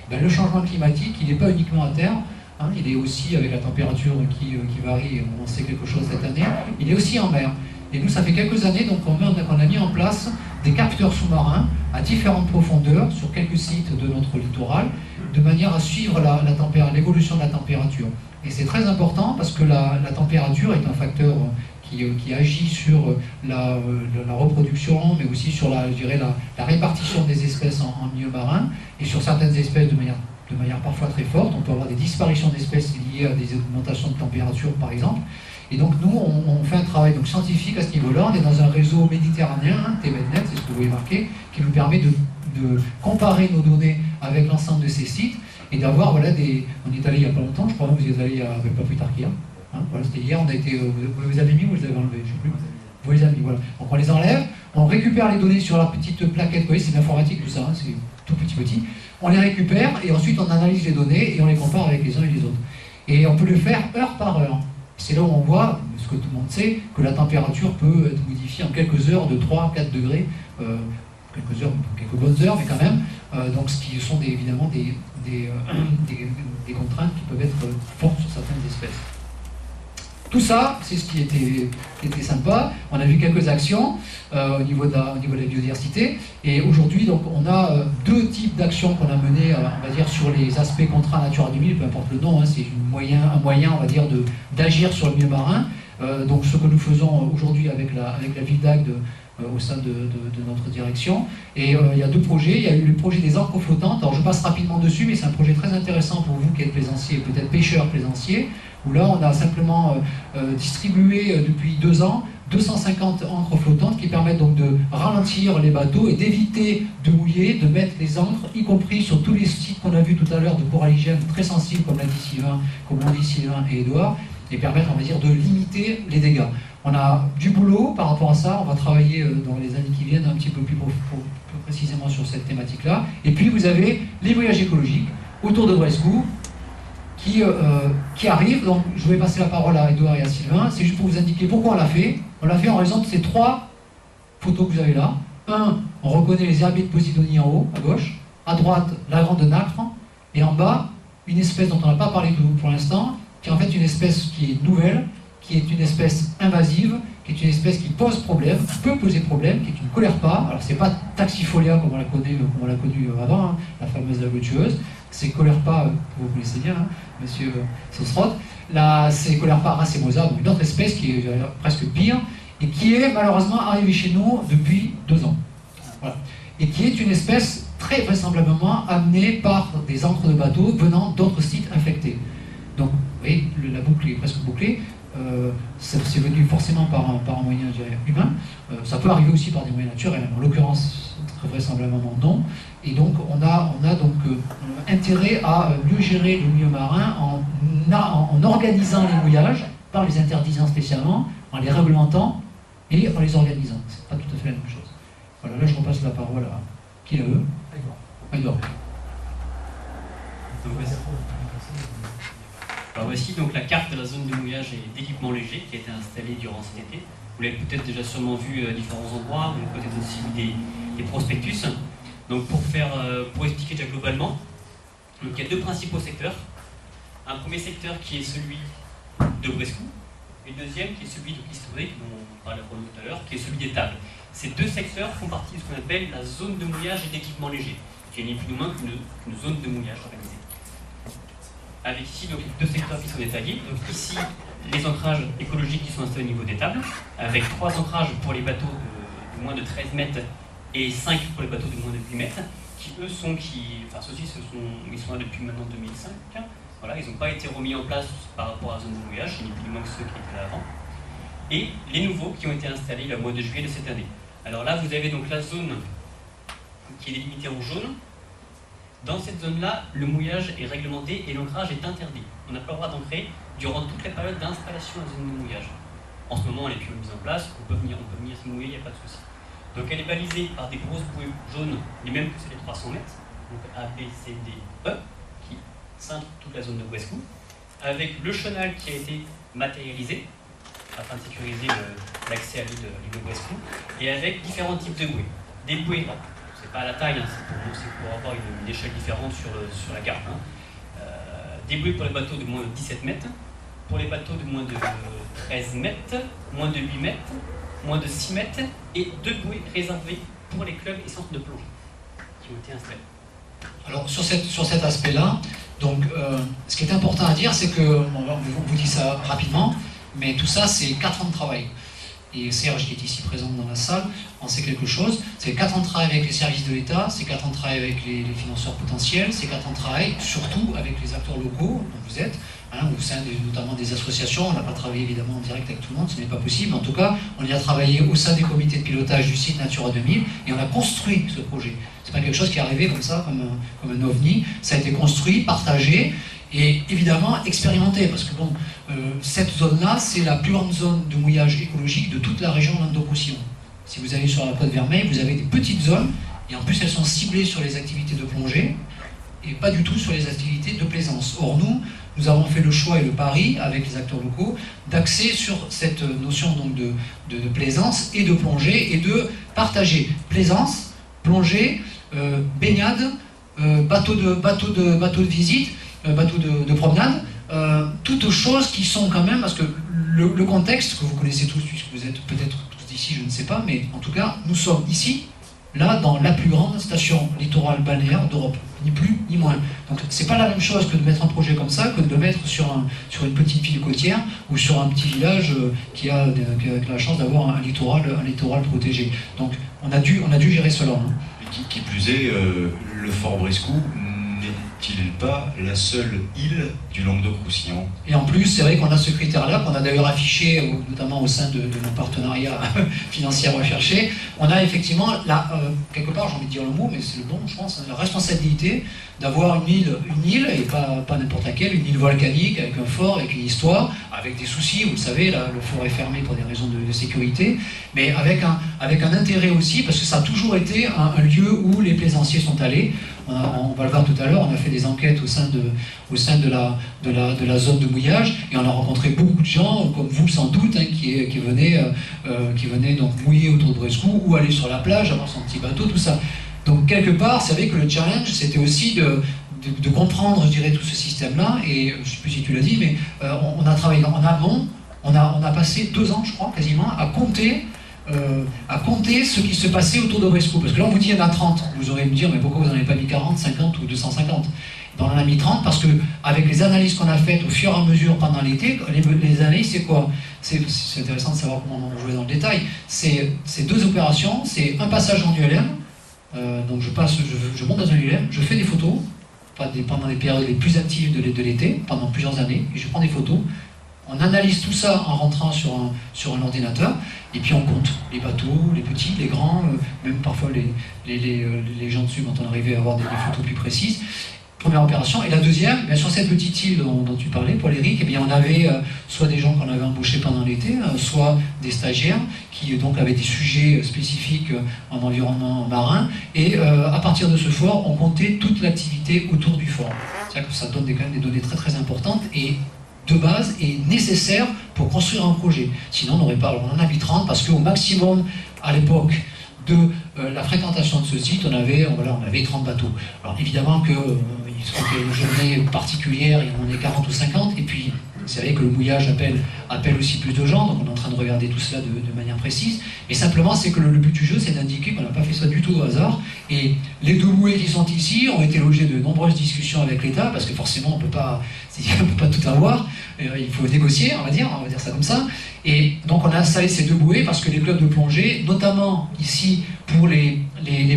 A: Ben, le changement climatique, il n'est pas uniquement à terre, hein, il est aussi avec la température qui varie, on sait quelque chose cette année, il est aussi en mer. Et nous, ça fait quelques années donc, qu'on a mis en place des capteurs sous-marins à différentes profondeurs sur quelques sites de notre littoral, de manière à suivre l'évolution de la température. Et c'est très important parce que la température est un facteur qui agit sur la reproduction, mais aussi sur la répartition des espèces en milieu marin, et sur certaines espèces de manière parfois très forte. On peut avoir des disparitions d'espèces liées à des augmentations de température, par exemple. Et donc nous, on fait un travail donc, scientifique à ce niveau-là. On est dans un réseau méditerranéen, hein, TMEDNet, c'est ce que vous voyez marqué, qui nous permet de comparer nos données avec l'ensemble de ces sites et d'avoir, voilà, on est allé il n'y a pas longtemps, je crois que vous y êtes allé pas plus tard qu'hier. Hein, voilà, c'était hier, on a été, vous les avez mis ou vous les avez enlevés, je ne sais plus. Vous les avez mis, voilà. Donc on les enlève, on récupère les données sur la petite plaquette, vous voyez, c'est de l'informatique tout ça, hein, c'est tout petit. On les récupère et ensuite on analyse les données et on les compare avec les uns et les autres. Et on peut le faire heure par heure. C'est là où on voit, ce que tout le monde sait, que la température peut être modifiée en quelques heures de 3 à 4 degrés, quelques bonnes heures, mais quand même. Donc ce qui sont évidemment des contraintes qui peuvent être fortes sur certaines espèces. Tout ça, c'est ce qui était sympa. On a vu quelques actions au niveau de la biodiversité. Et aujourd'hui, donc, on a deux types d'actions qu'on a menées, on va dire, sur les aspects contraints Natura 2000, peu importe le nom, hein, c'est un moyen, on va dire, d'agir sur le milieu marin. Donc ce que nous faisons aujourd'hui avec la ville d'Agde au sein de notre direction. Et il y a deux projets. Il y a eu le projet des ancres flottantes. Alors je passe rapidement dessus, mais c'est un projet très intéressant pour vous qui êtes plaisanciers, peut-être pêcheurs plaisanciers, où là on a simplement distribué depuis 2 ans 250 ancres flottantes qui permettent donc de ralentir les bateaux et d'éviter de mouiller, de mettre les ancres, y compris sur tous les sites qu'on a vus tout à l'heure de coralligènes très sensibles, comme l'ont dit Sylvain et Édouard, et permettre, on va dire, de limiter les dégâts. On a du boulot par rapport à ça, on va travailler dans les années qui viennent un petit peu plus précisément sur cette thématique-là. Et puis vous avez les voyages écologiques autour de Brescou qui arrivent. Donc je vais passer la parole à Édouard et à Sylvain. C'est juste pour vous indiquer pourquoi on l'a fait. On l'a fait en raison de ces 3 photos que vous avez là. On reconnaît les herbiers de Posidonie en haut, à gauche. À droite, la grande nacre. Et en bas, une espèce dont on n'a pas parlé pour l'instant, qui est en fait une espèce qui est nouvelle, qui est une espèce invasive, qui est une espèce qui pose problème, peut poser problème, qui est une colerpa. Alors c'est pas Taxifolia comme on l'a connu avant, hein, la fameuse lagotueuse. c'est Colerpa, que vous connaissez bien, hein, monsieur Sosrot. Là, c'est Colerpa racemosa, donc une autre espèce qui est presque pire, et qui est malheureusement arrivée chez nous depuis 2 ans. Voilà. Et qui est une espèce très vraisemblablement amenée par des ancres de bateaux venant d'autres sites infectés. Donc, vous voyez, la boucle est presque bouclée. C'est venu forcément par un moyen, je dirais, humain. Ça peut arriver aussi par des moyens naturels, en l'occurrence, très vraisemblablement non. Et donc, on a donc intérêt à mieux gérer le milieu marin en organisant les mouillages, par les interdisant spécialement, en les réglementant et en les organisant. C'est pas tout à fait la même chose. Voilà, là je repasse la parole à qui à eux. Edouard.
E: Alors voici donc la carte de la zone de mouillage et d'équipement léger qui a été installée durant cet été. Vous l'avez peut-être déjà sûrement vu à différents endroits, vous avez peut-être aussi vu des prospectus. Donc pour expliquer déjà globalement, donc il y a 2 principaux secteurs. Un premier secteur qui est celui de Brescou, et le deuxième qui est celui de historique, dont on parlait tout à l'heure, qui est celui des tables. Ces 2 secteurs font partie de ce qu'on appelle la zone de mouillage et d'équipement léger, qui est ni plus ni moins qu'une zone de mouillage organisée. Avec ici donc, les 2 secteurs qui sont détaillés. Donc ici, les ancrages écologiques qui sont installés au niveau des tables, avec 3 ancrages pour les bateaux de moins de 13 mètres et 5 pour les bateaux de moins de 8 mètres, qui eux sont, ceux-ci ils sont là depuis maintenant 2005. Voilà, ils n'ont pas été remis en place par rapport à la zone de mouillage, ni plus ni moins que ceux qui étaient là avant. Et les nouveaux qui ont été installés le mois de juillet de cette année. Alors là, vous avez donc la zone qui est délimitée en jaune. Dans cette zone-là, le mouillage est réglementé et l'ancrage est interdit. On n'a pas le droit d'ancrer durant toute la période d'installation de la zone de mouillage. En ce moment, elle est plus mise en place, on peut venir se mouiller, il n'y a pas de souci. Donc elle est balisée par des grosses bouées jaunes, les mêmes que c'est les 300 mètres, donc A, B, C, D, E, qui cintrent toute la zone de Brescou, avec le chenal qui a été matérialisé, afin de sécuriser l'accès à l'île de Brescou, et avec différents types de bouées. Des bouées, c'est pas à la taille, hein, c'est pour avoir une échelle différente sur la carte. Hein. Des bouées pour les bateaux de moins de 17 mètres, pour les bateaux de moins de 13 mètres, moins de 8 mètres, moins de 6 mètres, et 2 bouées réservées pour les clubs et centres de plongée qui ont été installés.
A: Alors sur cet aspect-là, donc ce qui est important à dire, c'est que, on vous dit ça rapidement, mais tout ça c'est 4 ans de travail. Et Serge qui est ici présent dans la salle en sait quelque chose. C'est 4 ans de travail avec les services de l'État, c'est 4 ans de travail avec les financeurs potentiels, c'est 4 ans de travail surtout avec les acteurs locaux dont vous êtes, hein, au sein notamment des associations. On n'a pas travaillé évidemment en direct avec tout le monde, ce n'est pas possible. En tout cas, on y a travaillé au sein des comités de pilotage du site Natura 2000 et on a construit ce projet. C'est pas quelque chose qui est arrivé comme ça, comme un ovni. Ça a été construit, partagé et évidemment expérimenté, parce que bon, cette zone-là, c'est la plus grande zone de mouillage écologique de toute la région Languedoc-Roussillon. Si vous allez sur la côte Vermeille, vous avez des petites zones, et en plus elles sont ciblées sur les activités de plongée, et pas du tout sur les activités de plaisance. Or nous avons fait le choix et le pari, avec les acteurs locaux, d'axer sur cette notion donc de plaisance et de plongée, et de partager plaisance, plongée, baignade, bateau de visite, bateau de promenade, toutes choses qui sont quand même, parce que le contexte que vous connaissez tous, puisque vous êtes peut-être tous ici, je ne sais pas, mais en tout cas, nous sommes ici, là, dans la plus grande station littorale balnéaire d'Europe, ni plus ni moins. Donc c'est pas la même chose que de mettre un projet comme ça, que de le mettre sur une petite ville côtière, ou sur un petit village qui a la chance d'avoir un littoral protégé. Donc on a dû gérer cela. Hein.
D: Qui plus est, le Fort Brescou n'est-il pas la seule île du Languedoc-Roussillon? Et
A: en plus, c'est vrai qu'on a ce critère-là, qu'on a d'ailleurs affiché, notamment au sein de nos partenariats financiers recherchés. On a effectivement, quelque part, j'ai envie de dire le mot, mais c'est le bon, je pense, la responsabilité d'avoir une île, et pas n'importe laquelle, une île volcanique, avec un fort, avec une histoire, avec des soucis, vous le savez, là, le fort est fermé pour des raisons de sécurité, mais avec un intérêt aussi, parce que ça a toujours été un lieu où les plaisanciers sont allés. On va le voir tout à l'heure, on a fait des enquêtes au sein de la zone de mouillage, et on a rencontré beaucoup de gens, comme vous sans doute, hein, qui venaient donc mouiller autour de Brescou, ou aller sur la plage, avoir son petit bateau, tout ça. Donc quelque part, c'est vrai que le challenge, c'était aussi de comprendre, je dirais, tout ce système-là, et je ne sais plus si tu l'as dit, mais on a travaillé en amont, on a passé 2 ans, je crois, quasiment, à compter à compter ce qui se passait autour de Bresco. Parce que là, on vous dit qu'il y en a 30. Vous aurez me dire, mais pourquoi vous n'en avez pas mis 40, 50 ou 250 ? On en a mis 30 parce qu'avec les analyses qu'on a faites au fur et à mesure pendant l'été, les analyses, c'est quoi? C'est intéressant de savoir comment on jouait dans le détail. C'est 2 opérations, c'est un passage en ULM. Donc je monte dans un ULM, je fais des photos pendant les périodes les plus actives de l'été, pendant plusieurs années, et je prends des photos. On analyse tout ça en rentrant sur un ordinateur, et puis on compte les bateaux, les petits, les grands, même parfois les gens dessus quand on arrivait à avoir des photos plus précises. Première opération. Et la deuxième, bien sur cette petite île dont tu parlais, Paul-Éric, eh bien on avait soit des gens qu'on avait embauchés pendant l'été, soit des stagiaires qui donc avaient des sujets spécifiques en environnement marin. Et à partir de ce fort, on comptait toute l'activité autour du fort. C'est-à-dire que ça donne quand même des données très très importantes et de base et nécessaires pour construire un projet. Sinon, on n'aurait pas. Alors, on en a mis 30 parce qu'au maximum, à l'époque, de la fréquentation de ce site, on avait 30 bateaux. Alors évidemment que il se trouve qu'il y a une journée particulière, il y en a 40 ou 50, et puis vous savez que le mouillage appelle aussi plus de gens, donc on est en train de regarder tout cela de manière précise. Mais simplement, c'est que le but du jeu, c'est d'indiquer qu'on n'a pas fait ça du tout au hasard. Et les 2 bouées qui sont ici ont été l'objet de nombreuses discussions avec l'État, parce que forcément, on ne peut pas tout avoir. Il faut négocier, on va dire ça comme ça. Et donc on a installé ces 2 bouées parce que les clubs de plongée, notamment ici pour les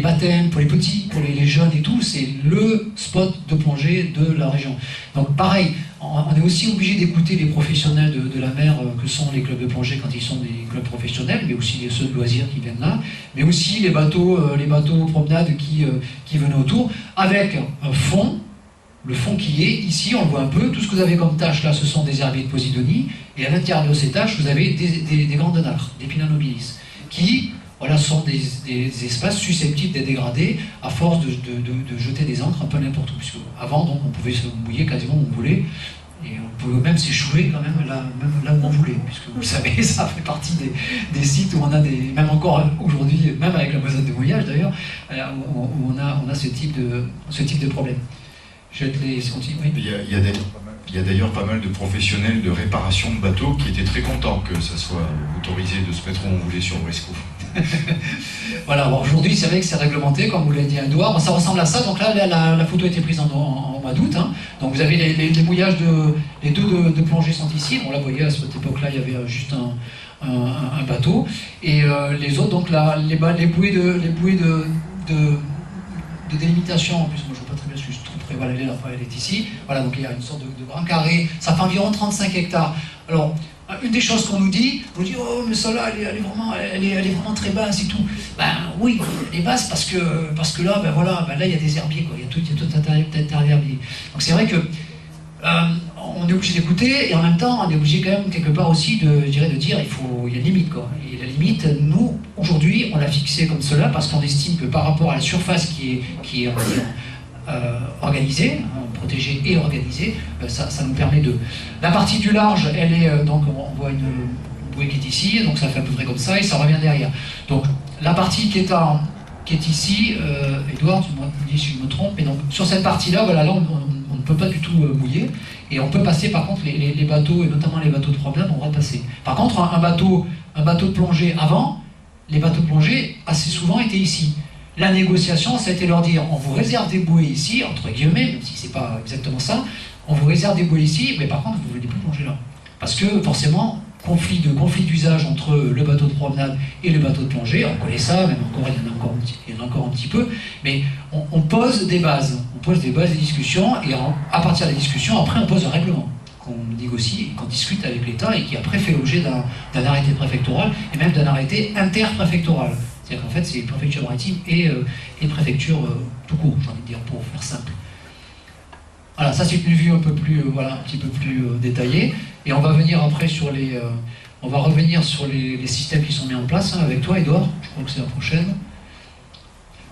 A: baptêmes, pour les petits, pour les jeunes et tout, c'est le spot de plongée de la région. Donc pareil, on est aussi obligé d'écouter les professionnels de la mer que sont les clubs de plongée quand ils sont des clubs professionnels, mais aussi ceux de loisirs qui viennent là, mais aussi les bateaux promenades qui venaient autour, avec un fond. Le fond qui est, ici, on le voit un peu, tout ce que vous avez comme tâches là, ce sont des herbiers de Posidonie, et à l'intérieur de ces tâches, vous avez des grandes nacres, des Pinanobilis, qui sont des espaces susceptibles d'être dégradés à force de jeter des encres un peu n'importe où. Puisque avant, donc, on pouvait se mouiller quasiment où on voulait, et on pouvait même s'échouer quand même là où on voulait, puisque vous le savez, ça fait partie des sites où on a même encore aujourd'hui, même avec la moisette de mouillage d'ailleurs, où on a ce type de problème. Je te laisse continuer.
D: Il y a d'ailleurs pas mal de professionnels de réparation de bateaux qui étaient très contents que ça soit autorisé de se mettre où on voulait sur Bresco.
A: Voilà, aujourd'hui c'est vrai que c'est réglementé, comme vous l'avez dit Edouard. Ça ressemble à ça, donc là la photo a été prise en mois d'août. Hein. Donc vous avez les mouillages, les 2 de plongée sont ici. Bon là vous voyez, à cette époque-là il y avait juste un bateau. Et les autres, donc là, les bouées de délimitation, en plus moi je ne vois pas très bien ce que je trouve près, voilà, elle est ici, voilà, donc il y a une sorte de grand carré, ça fait environ 35 hectares. Alors, une des choses qu'on nous dit, on nous dit, oh mais ça là, elle est vraiment très basse et tout. Ben oui, elle est basse parce que là, là il y a des herbiers, quoi. Il y a tout un tas d'herbiers. Donc c'est vrai que on est obligé d'écouter, et en même temps, on est obligé quand même quelque part aussi de dire, il y a une limite, quoi. Et la limite, nous, aujourd'hui, on l'a fixée comme cela parce qu'on estime que par rapport à la surface qui est on va dire, organisée, protégée et organisée, ça nous permet de... La partie du large, elle est, donc on voit une bouée qui est ici, donc ça fait à peu près comme ça, et ça revient derrière. Donc la partie qui est ici, Edouard, tu me dis si je me trompe, mais donc sur cette partie-là, voilà, là on ne peut pas du tout mouiller, et on peut passer par contre les bateaux, et notamment les bateaux de promenade, on va passer. Par contre, un bateau de plongée avant, les bateaux de plongée assez souvent étaient ici. La négociation, ça a été leur dire, on vous réserve des bouées ici, entre guillemets, même si c'est pas exactement ça, on vous réserve des bouées ici, mais par contre vous ne voulez plus plonger là. Parce que forcément, conflit d'usage entre le bateau de promenade et le bateau de plongée, on connaît ça, même encore, il y en a encore un petit peu, mais on pose des bases, des discussions, et à partir des discussions, après on pose un règlement qu'on négocie, qu'on discute avec l'État, et qui après fait l'objet d'un arrêté préfectoral, et même d'un arrêté interpréfectoral. C'est-à-dire qu'en fait, c'est préfecture maritime et préfecture tout court, j'ai envie de dire, pour faire simple. Voilà, ça c'est une vue un petit peu plus détaillée. Et on va venir après sur on va revenir sur les systèmes qui sont mis en place, hein, avec toi, Edouard. Je crois que c'est la prochaine.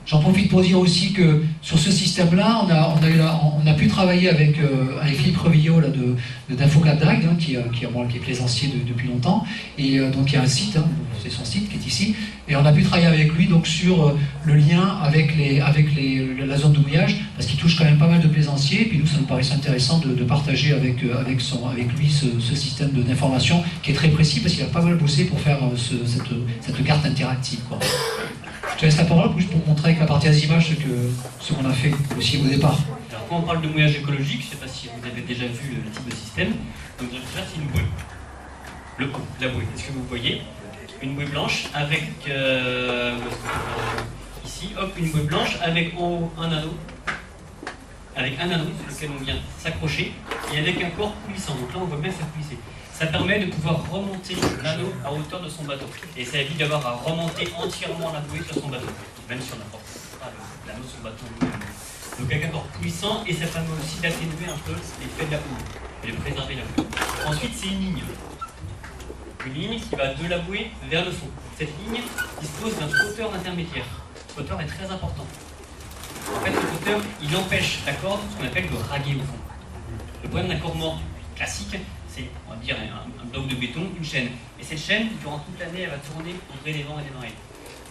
A: J'en profite pour dire aussi que sur ce système-là, on a pu travailler avec Philippe Revillot d'Infocap Drag, hein, qui est plaisancier depuis longtemps, et donc il y a un site, hein, c'est son site qui est ici, et on a pu travailler avec lui donc sur le lien avec la zone de mouillage, parce qu'il touche quand même pas mal de plaisanciers, et puis nous ça nous paraissait intéressant de partager avec lui ce système d'information qui est très précis, parce qu'il a pas mal bossé pour faire cette carte interactive, quoi. Je te laisse la parole juste pour montrer avec la partie des images ce qu'on a fait aussi au départ.
E: Alors quand on parle de mouillage écologique, je ne sais pas si vous avez déjà vu le type de système, donc déjà c'est une bouée. La bouée, est-ce que vous voyez une bouée blanche avec ici, hop, une bouée blanche avec en haut un anneau, sur lequel on vient s'accrocher, et avec un corps puissant. Donc là on voit bien ça puisser. Ça permet de pouvoir remonter l'anneau à hauteur de son bateau. Et ça évite d'avoir à remonter entièrement la bouée sur son bateau, même si on n'apporte pas l'anneau sur son bateau. Donc avec un corps puissant, et ça permet aussi d'atténuer un peu l'effet de la houle, et de préserver la bouée. Ensuite, c'est une ligne. Une ligne qui va de la bouée vers le fond. Cette ligne dispose d'un flotteur intermédiaire. Ce flotteur est très important. En fait, ce flotteur, il empêche la corde, ce qu'on appelle de raguer au fond. Le problème d'un corps mort classique, c'est, on va dire, un bloc de béton, une chaîne. Et cette chaîne, durant toute l'année, elle va tourner entre les vents et les marées.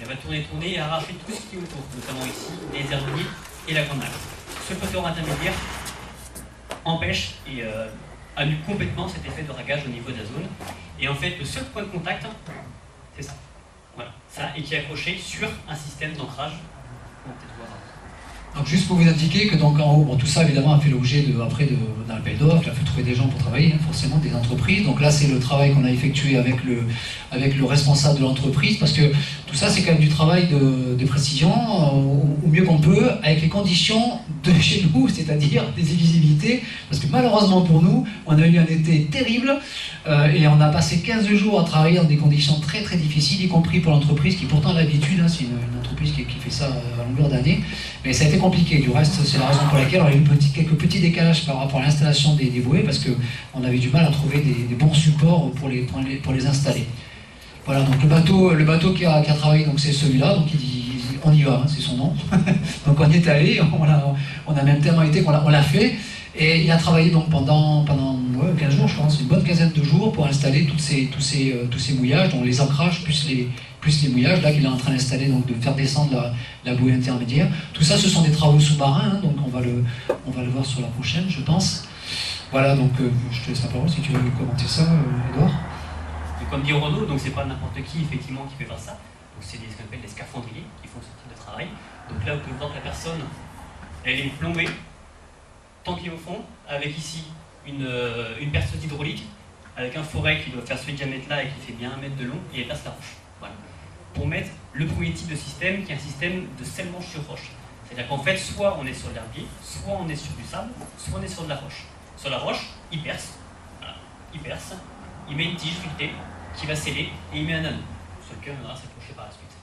E: Elle va tourner et arracher tout ce qui est autour, notamment ici, les herbiers et la grande nappe. Ce flotteur intermédiaire empêche et annule complètement cet effet de ragage au niveau de la zone. Et en fait, le seul point de contact, c'est ça. Voilà, ça, et qui est accroché sur un système d'ancrage. On va peut-être voir.
A: Donc juste pour vous indiquer que donc en haut, bon, tout ça évidemment a fait l'objet d'un appel d'offres, il a fait trouver des gens pour travailler, hein, forcément des entreprises. Donc là c'est le travail qu'on a effectué avec le responsable de l'entreprise, parce que tout ça c'est quand même du travail de précision, au mieux qu'on peut, avec les conditions de chez nous, c'est-à-dire des illisibilités, parce que malheureusement pour nous, on a eu un été terrible, et on a passé 15 jours à travailler dans des conditions très très difficiles, y compris pour l'entreprise qui pourtant a l'habitude, hein, c'est une entreprise qui fait ça à longueur d'année, mais ça a été compliqué. Du reste, c'est la raison pour laquelle on a eu quelques petits décalages par rapport à l'installation des bouées, parce qu'on avait du mal à trouver des bons supports pour les installer. Voilà, donc le bateau qui a travaillé, donc c'est celui-là, donc il dit on y va, hein, c'est son nom. Donc on y est allé, on a même tellement été qu'on l'a fait, et il a travaillé donc pendant 15 jours, je pense, une bonne quinzaine de jours pour installer tous ces mouillages, donc les ancrages plus les mouillages, là qu'il est en train d'installer, donc de faire descendre la bouée intermédiaire. Tout ça, ce sont des travaux sous-marins, hein, donc on va le voir sur la prochaine, je pense. Voilà, donc je te laisse la parole si tu veux commenter ça, Edouard.
E: Comme dit Renaud, donc c'est pas n'importe qui effectivement qui peut faire ça. Donc c'est ce qu'on appelle des scaphandriers qui font ce type de travail. Donc là, vous pouvez voir que la personne, elle est plombée, tanquée au fond, avec ici une perceuse hydraulique, avec un forêt qui doit faire ce diamètre-là et qui fait bien 1 mètre de long, et elle passe la roche. Voilà. Pour mettre le premier type de système, qui est un système de scellement sur roche. C'est-à-dire qu'en fait, soit on est sur l'herbier, soit on est sur du sable, soit on est sur de la roche. Sur la roche, il perce. Voilà. Il perce, il met une tige filetée qui va sceller et il met un anneau sur lequel on va s'accrocher par la suite.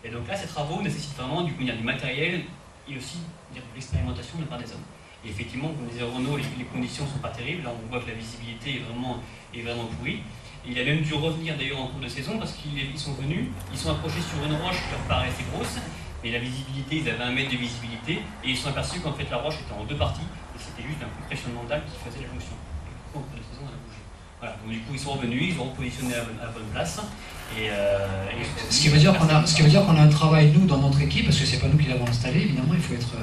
E: Et donc là, ces travaux nécessitent vraiment du matériel et aussi de l'expérimentation de la part des hommes. Et effectivement, comme disait Renaud, les conditions ne sont pas terribles. Là, on voit que la visibilité est vraiment pourrie. Et il a même dû revenir d'ailleurs en cours de saison parce qu'ils sont venus, ils sont accrochés sur une roche qui leur paraissait grosse, mais la visibilité, ils avaient 1 mètre de visibilité, et ils se sont aperçus qu'en fait la roche était en 2 parties, et c'était juste un compressionnement d'âme qui faisait la fonction. Et du coup, en cours de saison, on a bougé. Voilà, donc du coup, ils sont revenus, ils ont repositionné à bonne place.
A: Ce qui veut dire qu'on a un travail, nous, dans notre équipe, parce que c'est pas nous qui l'avons installé, évidemment, il faut être...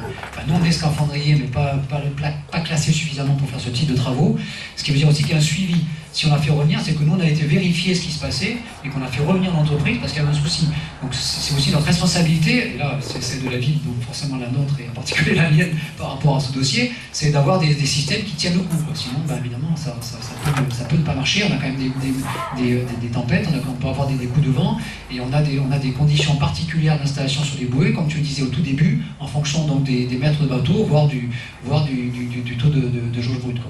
A: nous, on est scaphandrier, mais pas classé suffisamment pour faire ce type de travaux. Ce qui veut dire aussi qu'il y a un suivi. Si on a fait revenir, c'est que nous, on a été vérifier ce qui se passait, et qu'on a fait revenir l'entreprise parce qu'il y avait un souci. Donc c'est aussi notre responsabilité, et là, c'est celle de la ville, donc forcément la nôtre, et en particulier la mienne, par rapport à ce dossier, c'est d'avoir des systèmes qui tiennent le coup. Sinon, évidemment, ça peut ne pas marcher. On a quand même des tempêtes, on peut avoir des coups de vent, et on a des conditions particulières d'installation sur des bouées, comme tu le disais au tout début, en fonction donc des mètres de bateau, voire du taux de jauge brute.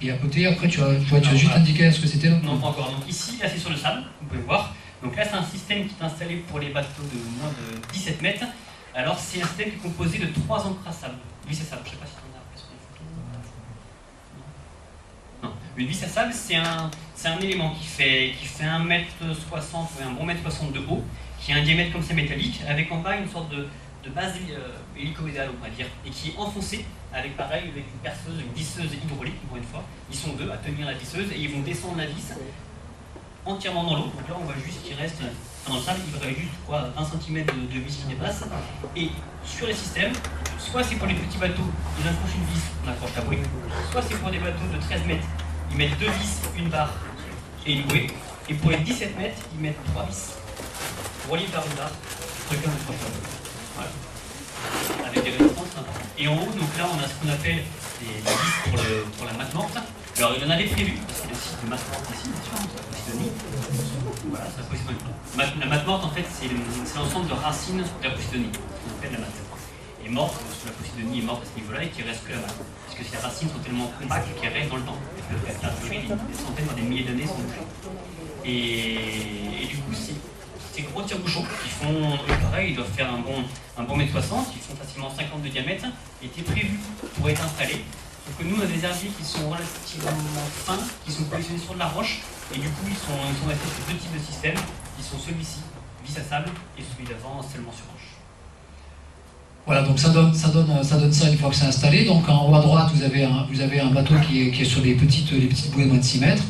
A: Et à côté, après, tu as juste indiqué ce que c'était là?
E: Non, pas encore. Donc ici, là, c'est sur le sable, vous pouvez voir. Donc là, c'est un système qui est installé pour les bateaux de moins de 17 mètres. Alors, c'est un système qui est composé de 3 ancres à sable. Vis à sable, je ne sais pas si on a sur les photos. Non. Une vis à sable, c'est un élément qui fait 1 m 60 ou un bon 1 m 60 de haut, qui a un diamètre comme ça métallique, avec en bas une sorte de base hélicoïdale, on va dire, et qui est enfoncée avec pareil, avec une perceuse, une visseuse hydraulique, encore une fois. Ils sont deux à tenir la visseuse et ils vont descendre la vis entièrement dans l'eau. Donc là, on voit juste qu'il reste, dans le sable, il reste juste 1 cm de vis qui dépasse. Et sur les systèmes, soit c'est pour les petits bateaux, ils accrochent une vis, on accroche la bouée, soit c'est pour des bateaux de 13 mètres, ils mettent 2 vis, une barre et une bouée. Et pour les 17 mètres, ils mettent 3 vis. Reliés par une barre, chacun accroche la bouée. Voilà. Avec des résistances importantes. Et en haut, donc là, on a ce qu'on appelle des vis pour la masse morte. Alors, il en avait prévu, parce qu'il y a le site de masse morte ici, bien sûr, c'est la Posidonie. Voilà, c'est la Posidonie. La masse morte, en fait, c'est l'ensemble de racines de la Posidonie, qu'on appelle la masse. Et morte, parce que la Posidonie est morte à ce niveau-là et qu'il ne reste que la masse. Parce que ces racines sont tellement compactes qu'elles restent dans le temps. Elles peuvent être des centaines, voire des milliers d'années sans bouger. Et du coup, ces gros tire-bouchons qui font, pareil, ils doivent faire un bon mètre 60, qui font facilement 50 de diamètre, étaient prévus pour être installés. Sauf que nous, on a des herbiers qui sont relativement fins, qui sont positionnés sur de la roche, et du coup, ils sont restés sur 2 types de systèmes, qui sont celui-ci, vis à sable, et celui d'avant, seulement sur roche.
A: Voilà, donc ça donne ça une fois que c'est installé. Donc en haut à droite, vous avez un bateau qui est sur les petites bouées de moins de 6 mètres.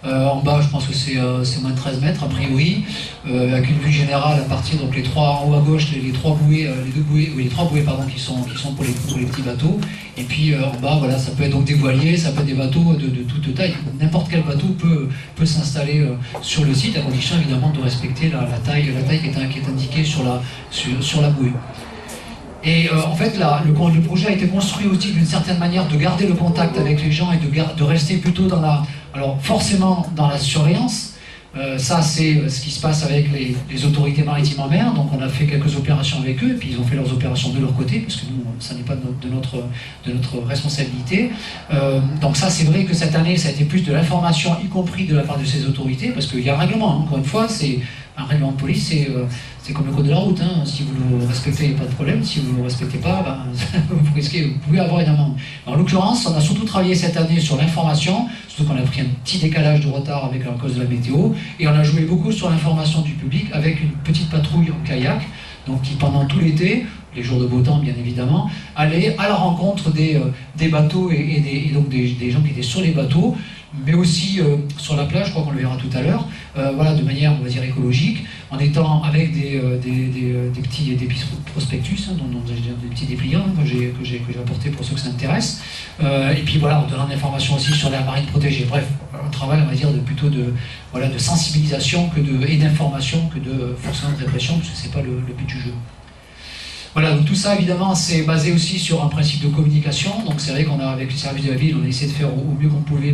A: En bas, je pense que c'est moins de 13 mètres, a priori, avec une vue générale à partir, donc les trois en haut à gauche, les trois bouées qui sont pour les petits bateaux. Et puis en bas, voilà, ça peut être donc des voiliers, ça peut être des bateaux de toute taille. N'importe quel bateau peut s'installer sur le site, à condition évidemment de respecter la taille qui est indiquée sur la bouée. Et en fait, le projet a été construit aussi d'une certaine manière de garder le contact avec les gens et de rester plutôt forcément dans la surveillance. Ça, c'est ce qui se passe avec les autorités maritimes en mer. Donc, on a fait quelques opérations avec eux, et puis ils ont fait leurs opérations de leur côté, parce que nous, ça n'est pas de notre responsabilité. Donc ça, c'est vrai que cette année, ça a été plus de l'information, y compris de la part de ces autorités, parce qu'il y a un règlement, hein. Encore une fois, c'est un règlement de police, c'est comme le code de la route, hein. Si vous le respectez, il n'y a pas de problème. Si vous ne le respectez pas, vous pouvez avoir une amende. En l'occurrence, on a surtout travaillé cette année sur l'information, surtout qu'on a pris un petit décalage de retard à cause de la météo, et on a joué beaucoup sur l'information du public avec une petite patrouille en kayak, donc qui pendant tout l'été, les jours de beau temps bien évidemment, allait à la rencontre des bateaux et donc des gens qui étaient sur les bateaux, mais aussi sur la plage, je crois qu'on le verra tout à l'heure, voilà, de manière, on va dire, écologique, en étant avec des petits prospectus, hein, des petits dépliants, hein, que j'ai apportés pour ceux que ça intéresse, et puis voilà, en donnant de l'information aussi sur la marine protégée. Bref, un travail, on va dire, plutôt de sensibilisation et d'information que de forcément de répression, parce que c'est pas le but du jeu. Voilà, donc tout ça évidemment c'est basé aussi sur un principe de communication. Donc c'est vrai qu'on a, avec le service de la ville, on a essayé de faire au mieux qu'on pouvait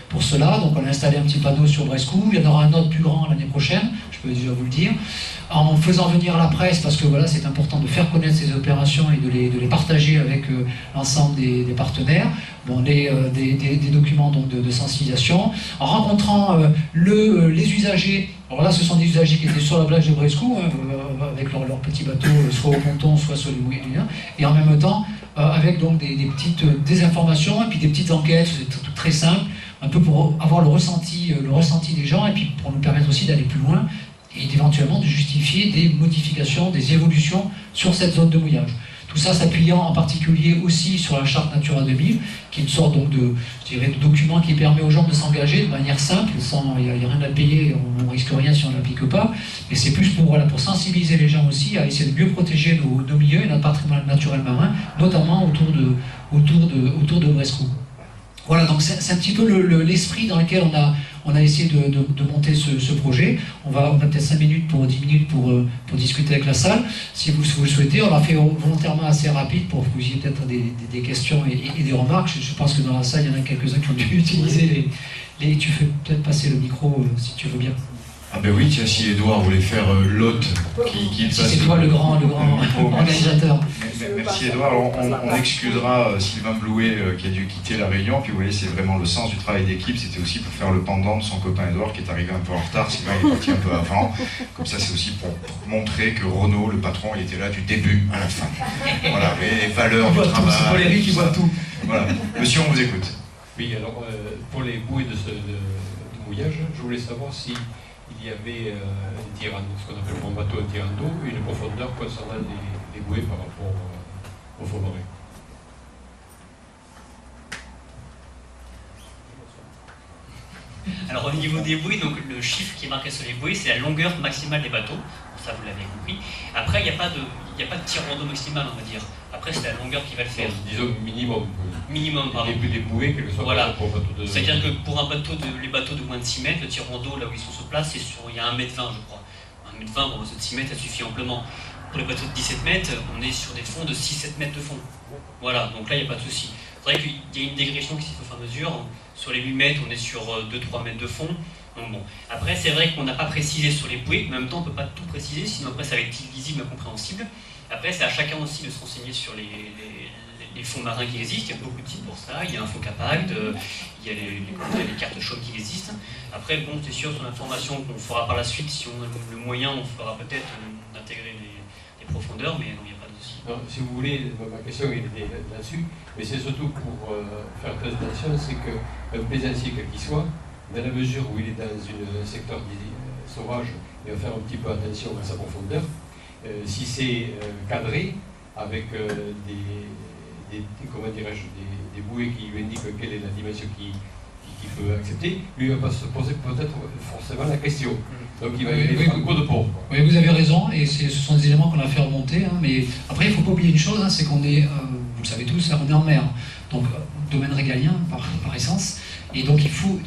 A: pour cela. Donc on a installé un petit panneau sur Brescou, il y en aura un autre plus grand l'année prochaine, je peux déjà vous le dire, en faisant venir la presse, parce que voilà, c'est important de faire connaître ces opérations et de les partager avec l'ensemble des partenaires. Bon, des documents donc, de sensibilisation, en rencontrant les usagers. Alors là, ce sont des usagers qui étaient sur la plage de Brescou, hein, avec leur petit bateau, soit au ponton, soit sur les mouillères, et en même temps, avec donc des informations, et puis des petites enquêtes, c'est tout très simple, un peu pour avoir le ressenti des gens, et puis pour nous permettre aussi d'aller plus loin, et éventuellement de justifier des modifications, des évolutions sur cette zone de mouillage. Tout ça s'appuyant en particulier aussi sur la charte Natura 2000, qui est une sorte donc de document qui permet aux gens de s'engager de manière simple, il n'y a rien à payer, on ne risque rien si on ne l'applique pas, mais c'est plus pour sensibiliser les gens aussi à essayer de mieux protéger nos milieux et notre patrimoine naturel marin, notamment autour de Brescou. Voilà, donc c'est un petit peu l'esprit dans lequel on a essayé de monter ce projet. On a peut-être 5 minutes 10 minutes pour discuter avec la salle. Si vous le souhaitez, on l'a fait volontairement assez rapide pour que vous ayez peut-être des questions et des remarques. Je pense que dans la salle, il y en a quelques-uns qui ont dû utiliser les... Tu fais peut-être passer le micro si tu veux bien.
D: Ah ben oui, tiens, si Edouard voulait faire l'hôte qui passe...
A: Si c'est toi le grand organisateur.
D: Merci Edouard. On excusera Sylvain Blouet qui a dû quitter la réunion. Puis vous voyez, c'est vraiment le sens du travail d'équipe. C'était aussi pour faire le pendant de son copain Edouard qui est arrivé un peu en retard. Sylvain est parti un peu avant. Comme ça, c'est aussi pour montrer que Renaud, le patron, il était là du début à la fin. Voilà, les valeurs du travail.
A: C'est Valérie qui voit tout.
D: Voilà. Monsieur, on vous écoute.
F: Oui, alors pour les bouées de mouillage, je voulais savoir si il y avait un tirant, ce qu'on appelle pour un bateau un tirant d'eau, et une profondeur concernant les bouées par rapport au fond marin.
E: Alors au niveau des bouées, donc le chiffre qui est marqué sur les bouées, c'est la longueur maximale des bateaux. Ça, vous l'avez compris. Après, il n'y a pas de tirant d'eau maximal, on va dire. Après, c'est la longueur qui va le faire.
F: Disons minimum.
E: Minimum, pardon.
F: Des bouées, quel que soit
E: voilà.
F: pour un bateau de...
E: C'est-à-dire que pour les bateaux de moins de 6 mètres, le tirant d'eau, là où ils sont sur place, il y a 1,20 m, je crois. 1,20 m pour un bateau de 6 mètres, ça suffit amplement. Pour les bateaux de 17 mètres, on est sur des fonds de 6-7 mètres de fond. Voilà, donc là, il n'y a pas de souci. C'est vrai qu'il y a une dégression qui s'y fait au fur et à mesure. Sur les 8 mètres, on est sur 2-3 mètres de fond. Donc bon. Après, c'est vrai qu'on n'a pas précisé sur les bouées, mais en même temps, on ne peut pas tout préciser, sinon après, ça va être illisible, incompréhensible. Après, c'est à chacun aussi de se renseigner sur les fonds marins qui existent. Il y a beaucoup de sites pour ça. Il y a InfoCapacd, il y a les cartes chaudes qui existent. Après, bon, c'est sûr, sur l'information qu'on fera par la suite, si on a le moyen, on fera peut-être d'intégrer les profondeurs, mais non, il n'y a pas de souci.
F: Si vous voulez, ma question est là-dessus, mais c'est surtout pour faire très attention, c'est qu'un plaisancier, quel qu'il soit, dans la mesure où il est dans un secteur sauvage, il va faire un petit peu attention à sa profondeur. Si c'est cadré avec comment dirais-je, des bouées qui lui indiquent quelle est la dimension qu'il peut accepter, lui ne va pas se poser peut-être forcément la question. Donc il va y avoir un cours de pont.
A: Oui, vous avez raison, et ce sont des éléments qu'on a fait remonter, hein, mais après il ne faut pas oublier une chose, hein, c'est qu'on est, vous le savez tous, on est en mer, donc domaine régalien par essence, et donc il faut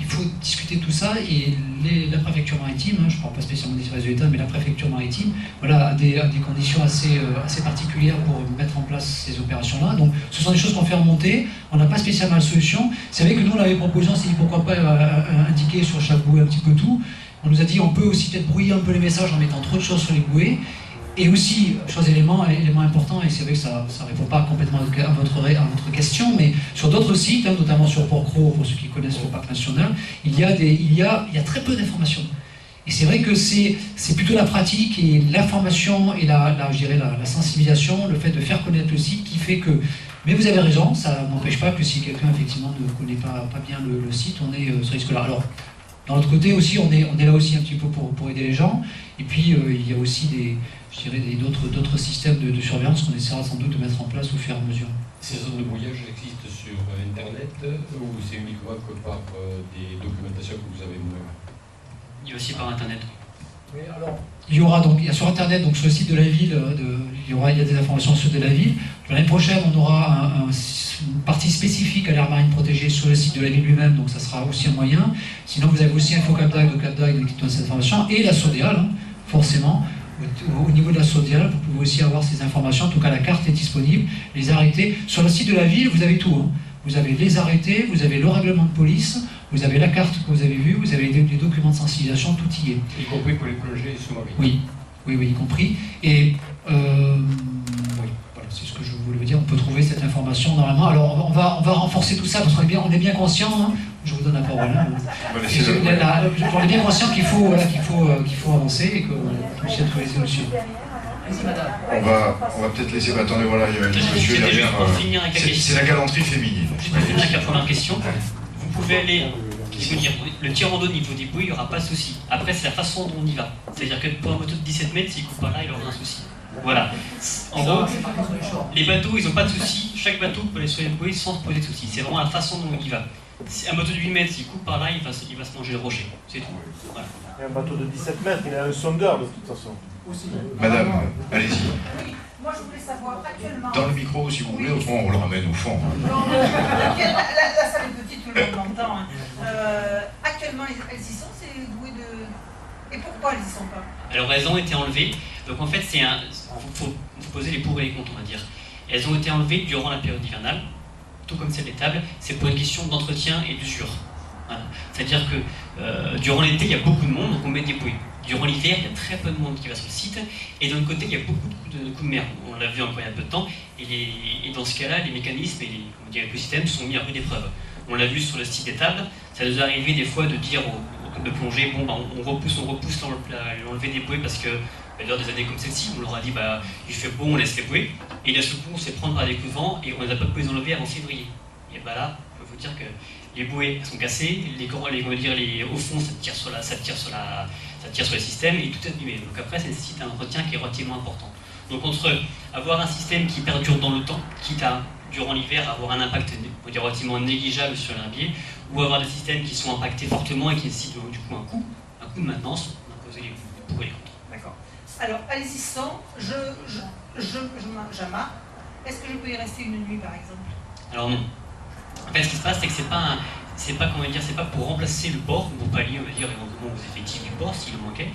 A: discuter tout ça, et la préfecture maritime, hein, je ne parle pas spécialement des services de l'État, mais la préfecture maritime, voilà, a des conditions assez particulières pour mettre en place ces opérations-là, donc ce sont des choses qu'on fait remonter, on n'a pas spécialement la solution. C'est vrai que nous on avait proposé, on s'est dit pourquoi pas indiquer sur chaque bouée un petit peu tout. On nous a dit on peut aussi peut-être brouiller un peu les messages en mettant trop de choses sur les bouées. Et aussi, élément important, et c'est vrai que ça ne répond pas complètement à votre question, mais sur d'autres sites, hein, notamment sur Port-Cros, pour ceux qui connaissent le parc national, il y a très peu d'informations. Et c'est vrai que c'est plutôt la pratique et l'information et je dirais la sensibilisation, le fait de faire connaître le site qui fait que... Mais vous avez raison, ça n'empêche pas que si quelqu'un effectivement ne connaît pas bien le site, on est ce risque-là. Alors, d'un autre côté aussi, on est là aussi un petit peu pour aider les gens. Et puis, il y a aussi d'autres systèmes de surveillance qu'on essaiera sans doute de mettre en place au fur et à mesure.
F: Ces zones de brouillage existent sur Internet ou c'est uniquement que par des documentations que vous avez vous-même?
E: Il y a aussi par Internet.
A: Oui, alors, il y a sur Internet, donc sur le site de la ville, il y a des informations sur de la ville. L'année prochaine, on aura une partie spécifique à l'aire marine protégée sur le site de la ville lui-même, donc ça sera aussi un moyen. Sinon, vous avez aussi InfoCapacd ou Capdag qui donne cette information, et la SODEAL, hein, forcément. Au niveau de la SODEAL, vous pouvez aussi avoir ces informations, en tout cas la carte est disponible, les arrêtés. Sur le site de la ville, vous avez tout. Hein. Vous avez les arrêtés, vous avez le règlement de police, vous avez la carte que vous avez vue, vous avez des documents de sensibilisation, tout y est.
F: Y compris pour les plongées sous-marines.
A: Oui, y compris. Et oui, voilà, c'est ce que je voulais vous dire. On peut trouver cette information normalement. Alors on va renforcer tout ça parce qu'on est bien conscient. Hein, je vous donne la parole. Hein, on est bien conscient qu'il faut avancer et qu'on puisse trouver des solutions.
D: On va peut-être laisser. Attendez, voilà, il y a un monsieur derrière. C'est la galanterie féminine.
E: Je vais finir avec la première question. Vous pouvez aller. Je veux dire, le tirant d'eau au niveau des bouées, il n'y aura pas de souci. Après, c'est la façon dont on y va. C'est-à-dire que pour un bateau de 17 mètres, s'il ne coupe pas là, il aura un souci. Voilà. En gros, les bateaux, ils n'ont pas de souci. Chaque bateau peut aller sur les bouées sans se poser de soucis. C'est vraiment la façon dont on y va. Un bateau de 8 mètres, s'il coupe par là, il va se manger le rocher. C'est tout. Voilà.
B: Et un bateau de 17 mètres, il a un sondeur de toute façon.
D: Madame, allez-y.
G: Oui, moi je voulais savoir actuellement.
D: Dans le micro, si vous voulez, autrement on le ramène au fond.
G: La salle est petite, tout le monde l'entend. Hein. Actuellement, elles y sont, ces bouées de. Et pourquoi elles y sont pas?
E: Alors elles ont été enlevées. Donc en fait, faut poser les pour et les contre, on va dire. Elles ont été enlevées durant la période hivernale, tout comme celle des tables. C'est pour une question d'entretien et d'usure. Voilà. C'est-à-dire que durant l'été, il y a beaucoup de monde, donc on met des bouées. Durant l'hiver, il y a très peu de monde qui va sur le site, et d'un autre côté, il y a beaucoup de coups de mer. On l'a vu encore il y a peu de temps, et dans ce cas-là, les mécanismes et les systèmes sont mis à rude épreuve. On l'a vu sur le site des tables, ça nous est arrivé des fois de dire de plonger, bon, on repousse l'enlever des bouées parce que lors des années comme celle-ci, on leur a dit il fait beau, on laisse les bouées, et d'un seul coup, on se fait prendre par des coups de vent, et on les a pas pu les enlever avant février. Et là, je peux vous dire que les bouées sont cassées, au fond ça tire sur ça tire sur les systèmes et tout est abîmé. Donc après, ça nécessite un entretien qui est relativement important. Donc entre avoir un système qui perdure dans le temps, quitte à, durant l'hiver, avoir un impact relativement négligeable sur l'herbier, ou avoir des systèmes qui sont impactés fortement et qui nécessitent du coup un coût de maintenance, on a posé les pour et les contre.
G: D'accord. Alors, à l'existant, j'amarre. Est-ce que je peux y rester une nuit, par exemple?
E: Alors non. En fait, ce qui se passe, c'est que c'est pas pour remplacer le port, pour pallier, on va dire, éventuellement aux effectifs du port, s'il en manquait.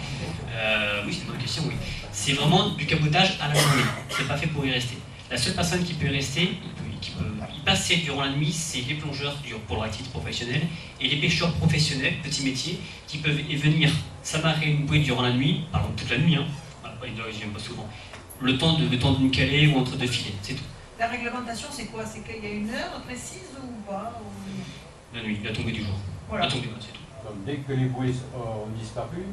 E: Oui, c'est une bonne question, oui. C'est vraiment du cabotage à la journée. C'est pas fait pour y rester. La seule personne qui peut y rester, qui peut y passer durant la nuit, c'est les plongeurs pour leur activité professionnelle et les pêcheurs professionnels, petits métiers, qui peuvent y venir s'amarrer une bouée durant la nuit, par exemple toute la nuit, hein. Voilà, ils viennent pas souvent. Le temps d'une calée ou entre deux filets, c'est tout.
G: La réglementation, c'est quoi? C'est qu'il y a une heure précise ou pas ou...
E: La nuit, la tombée du jour. Voilà. La tombée, c'est tout.
F: Donc, dès que les bouées ont disparu,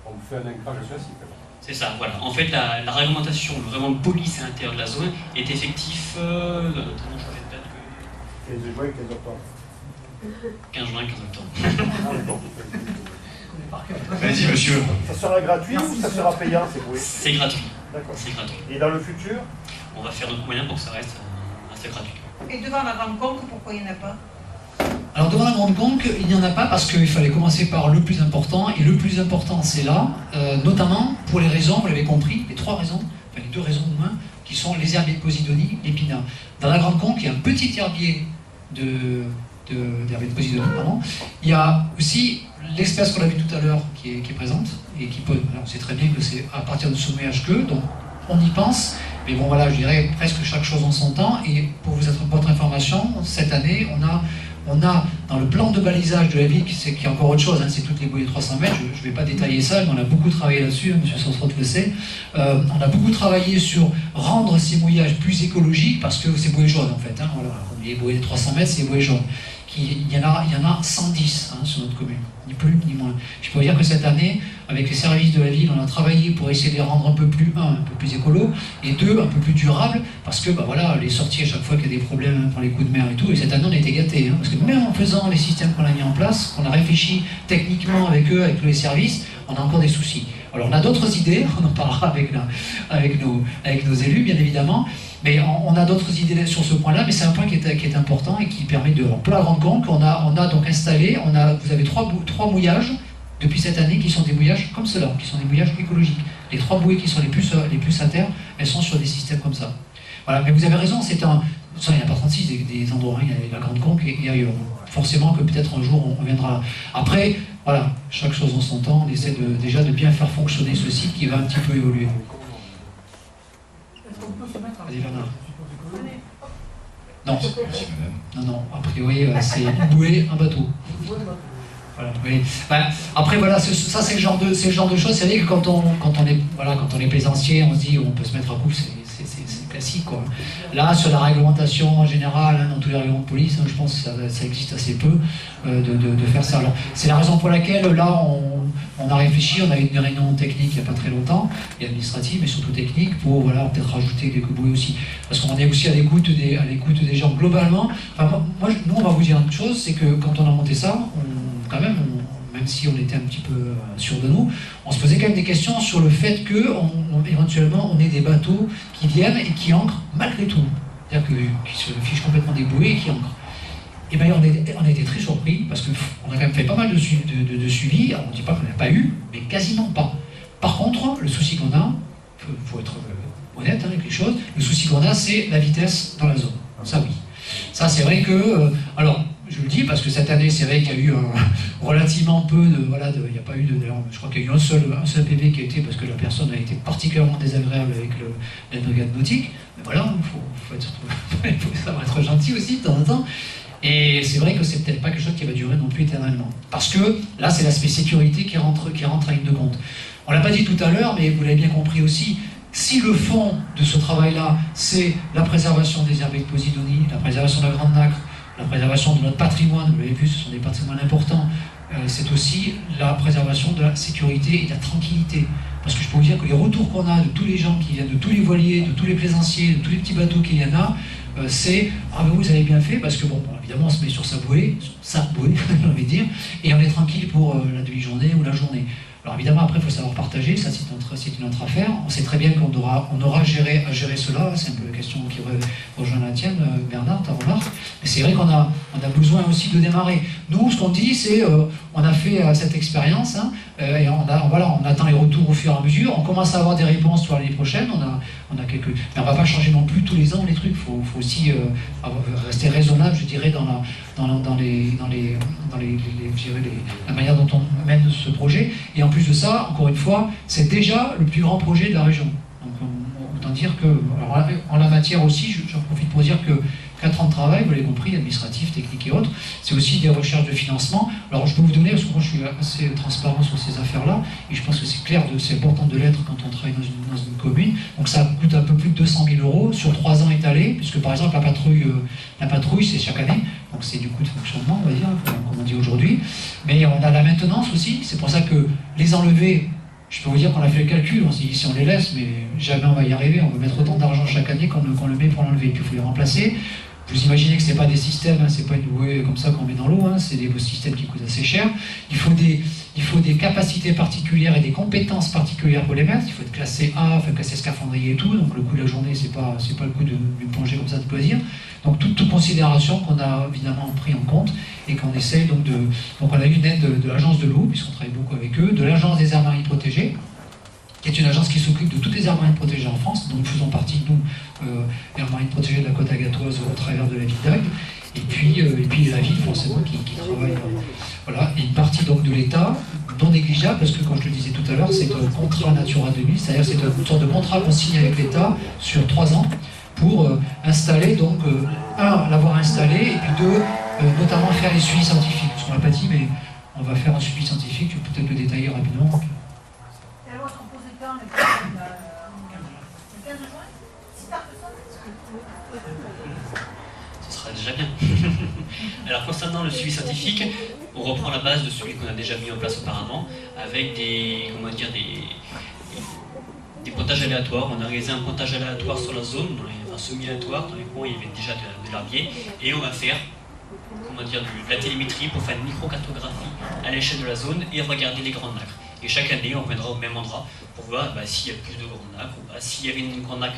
F: on fait un ancrage sur la cible.
E: C'est ça, voilà. En fait, la réglementation, vraiment de police à l'intérieur de la zone, est effectif, notamment, je fais une date que...
B: 15 juin, 15 octobre.
E: 15 juin, 15 octobre.
D: Vas-y, monsieur.
B: Ça sera gratuit ou ça sera payant, ces bouées?
E: C'est gratuit.
B: D'accord.
E: C'est gratuit.
B: Et dans le futur?
E: On va faire notre moyen pour que ça reste assez gratuit.
G: Et devant la grande conque, pourquoi il n'y en a pas?
A: Alors devant la grande conque, il n'y en a pas parce qu'il fallait commencer par le plus important, et le plus important c'est là, notamment pour les raisons, vous l'avez compris, les trois raisons, enfin les deux raisons au moins, qui sont les herbiers de Posidonie, l'épinard. Dans la grande conque, il y a un petit herbier d'herbier de Posidonie, pardon. Il y a aussi l'espèce qu'on a vue tout à l'heure qui est présente, et qui peut, alors on sait très bien que c'est à partir de ce mouillage que, donc on y pense, mais bon voilà, je dirais presque chaque chose en son temps, et pour votre information, cette année, on a dans le plan de balisage de la ville, qui est encore autre chose, hein, c'est toutes les bouées de 300 mètres, je ne vais pas détailler ça, mais on a beaucoup travaillé là-dessus, hein, M. Sosrot le sait. On a beaucoup travaillé sur rendre ces mouillages plus écologiques, parce que c'est bouées jaunes en fait. Hein, voilà. Les bouées de 300 mètres, c'est bouées jaunes. Il y en a 110 hein, sur notre commune, ni plus ni moins. Je peux vous dire que cette année, avec les services de la ville, on a travaillé pour essayer de les rendre un peu plus écolo, et deux, un peu plus durables, parce que bah, voilà, les sorties à chaque fois qu'il y a des problèmes pour les coups de mer et tout, et cette année on a été gâtés, hein, parce que même en faisant les systèmes qu'on a mis en place, qu'on a réfléchi techniquement avec eux, avec les services, on a encore des soucis. Alors on a d'autres idées, on en parlera avec nos élus bien évidemment, mais on a d'autres idées sur ce point-là, mais c'est un point qui est important et qui permet de... Pour la grande conque, on a donc installé, vous avez trois mouillages depuis cette année qui sont des mouillages comme cela, qui sont des mouillages écologiques. Les trois bouées qui sont les plus à terre, elles sont sur des systèmes comme ça. Voilà, mais vous avez raison, il n'y en a pas 36 des endroits, il y a la grande conque et ailleurs. Forcément que peut-être un jour on viendra. Après, voilà, chaque chose en son temps, on essaie déjà de bien faire fonctionner ce site qui va un petit peu évoluer. Vas-y Bernard. Non, a priori c'est une bouée, un bateau. Voilà, oui. Après voilà, ça c'est le genre de choses. C'est vrai que quand on est plaisancier, on se dit on peut se mettre à coup, c'est classique quoi. Là sur la réglementation en général, hein, dans tous les règlements de police, hein, je pense que ça existe assez peu de faire ça. C'est la raison pour laquelle là on a réfléchi, on a eu une réunion technique il n'y a pas très longtemps, et administrative, mais surtout technique, pour voilà, peut-être rajouter quelques bouées aussi. Parce qu'on est aussi à l'écoute des gens globalement. Enfin, nous on va vous dire une chose, c'est que quand on a monté ça, même si on était un petit peu sûr de nous, on se posait quand même des questions sur le fait que éventuellement on ait des bateaux qui viennent et qui ancrent malgré tout. C'est-à-dire qui se fichent complètement des bouées et qui ancrent. Et bien on a été très surpris parce qu'on a quand même fait pas mal de suivi. Alors, on ne dit pas qu'on n'a pas eu, mais quasiment pas. Par contre, le souci qu'on a, il faut être honnête avec les choses, le souci qu'on a c'est la vitesse dans la zone. Ça oui. Ça c'est vrai que... alors, je le dis parce que cette année, c'est vrai qu'il y a eu relativement peu de... il n'y a pas eu de... Je crois qu'il y a eu un seul PV qui a été parce que la personne a été particulièrement désagréable avec la brigade nautique. Mais voilà, il faut savoir être gentil aussi de temps en temps. Et c'est vrai que c'est peut-être pas quelque chose qui va durer non plus éternellement. Parce que là, c'est l'aspect sécurité qui rentre en ligne de compte. On l'a pas dit tout à l'heure, mais vous l'avez bien compris aussi. Si le fond de ce travail-là, c'est la préservation des herbiers de Posidonie, la préservation de la Grande Nacre, la préservation de notre patrimoine, vous l'avez vu, ce sont des patrimoines importants, c'est aussi la préservation de la sécurité et de la tranquillité. Parce que je peux vous dire que les retours qu'on a de tous les gens qui viennent, de tous les voiliers, de tous les plaisanciers, de tous les petits bateaux qu'il y en a, c'est « Ah ben vous avez bien fait » parce que bon, évidemment on se met sur sa bouée, j'ai envie de dire, et on est tranquille pour la demi-journée ou la journée. Alors évidemment, après, il faut savoir partager, ça c'est une autre affaire. On sait très bien qu'on aura à gérer cela, c'est un peu la question qui rejoint la tienne, Bernard, ta remarque. Mais c'est vrai qu'on a besoin aussi de démarrer. Nous, ce qu'on dit, c'est on a fait cette expérience, hein, et on attend les retours au fur et à mesure. On commence à avoir des réponses pour l'année prochaine. On a quelques... Mais on ne va pas changer non plus tous les ans les trucs. Il faut aussi rester raisonnable, je dirais, dans la manière dont on mène ce projet. Et en plus de ça, encore une fois, c'est déjà le plus grand projet de la région. Donc autant dire que, alors, en la matière aussi, j'en profite pour dire que 4 ans de travail, vous l'avez compris, administratif, technique et autres, c'est aussi des recherches de financement. Alors je peux vous donner, parce que moi je suis assez transparent sur ces affaires-là, et je pense que c'est clair, c'est important de l'être quand on travaille dans une commune. Donc ça coûte un peu plus de 200 000 € sur 3 ans étalés, puisque par exemple la patrouille c'est chaque année, donc c'est du coût de fonctionnement, on va dire, comme on dit aujourd'hui. Mais on a la maintenance aussi, c'est pour ça que les enlever, je peux vous dire qu'on a fait le calcul, on s'est dit si on les laisse, mais jamais on va y arriver, on va mettre autant d'argent chaque année qu'on le met pour l'enlever, puis il faut les remplacer. Vous imaginez que ce n'est pas des systèmes, hein, c'est pas une bouée comme ça qu'on met dans l'eau, hein, c'est des systèmes qui coûtent assez cher. Il faut des capacités particulières et des compétences particulières pour les mettre. Il faut être classé A, enfin classé scaphandrier et tout, donc le coût de la journée, c'est pas le coût d'une plongée comme ça de plaisir. Donc toute considération qu'on a évidemment pris en compte et qu'on essaye donc on a eu une aide de l'agence de l'eau, puisqu'on travaille beaucoup avec eux, de l'agence des aires marines protégées, qui est une agence qui s'occupe de toutes les aires marines protégées en France, dont nous faisons partie, nous, aires marines protégées de la côte agatoise au travers de la ville d'Agde, et puis la ville forcément qui travaille. Voilà, et une partie donc de l'État, non négligeable, parce que comme je le disais tout à l'heure, c'est un contrat Natura 2000, c'est-à-dire c'est une sorte de contrat qu'on signe avec l'État sur 3 ans pour installer, donc, l'avoir installé, et puis 2, notamment faire les suivis scientifiques. Parce qu'on l'a pas dit, mais on va faire un suivi scientifique, je vais peut-être le détailler rapidement.
E: Ce sera déjà bien. Alors concernant le suivi scientifique, on reprend la base de celui qu'on a déjà mis en place auparavant, avec des pointages aléatoires. On a réalisé un pointage aléatoire sur la zone, semi-aléatoire, dans les coins il y avait déjà de l'herbier, et on va faire de la télémétrie pour faire une microcartographie à l'échelle de la zone et regarder les grandes nacres. Et chaque année, on reviendra au même endroit pour voir s'il y a plus de grandes nacres, ou s'il y avait une grande nacre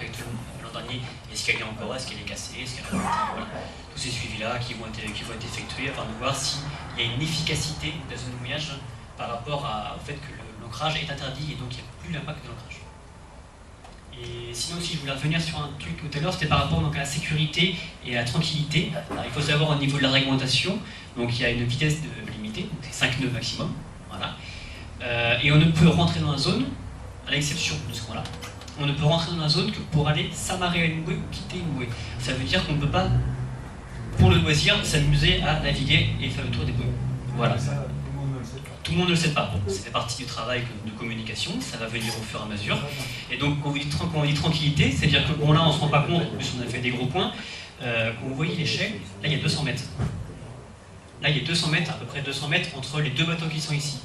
E: l'an dernier, est-ce qu'elle est encore, est-ce qu'elle est cassée, est-ce qu'elle est... Voilà. Tous ces suivis-là qui vont être effectués afin de voir s'il y a une efficacité de la zone de mouillage par rapport au fait que l'ancrage est interdit et donc il n'y a plus l'impact de l'ancrage. Et sinon aussi, je voulais revenir sur un truc tout à l'heure, c'était par rapport donc, à la sécurité et à la tranquillité. Alors, il faut savoir au niveau de la réglementation, donc il y a une vitesse limitée, donc c'est 5 nœuds maximum. Voilà. Et on ne peut rentrer dans la zone, à l'exception de ce point-là, on ne peut rentrer dans la zone que pour aller s'amarrer à une bouée ou quitter une bouée. Ça veut dire qu'on ne peut pas, pour le loisir, s'amuser à naviguer et faire le tour des bouées. Voilà. Tout le monde ne le sait pas. Bon, ça fait partie du travail de communication, ça va venir au fur et à mesure. Et donc, quand on dit tranquillité, c'est-à-dire que bon, là, on ne se rend pas compte, en plus on a fait des gros points, quand vous voyez l'échelle, là, il y a 200 mètres. Là, il y a 200 mètres, à peu près 200 mètres entre les 2 bateaux qui sont ici.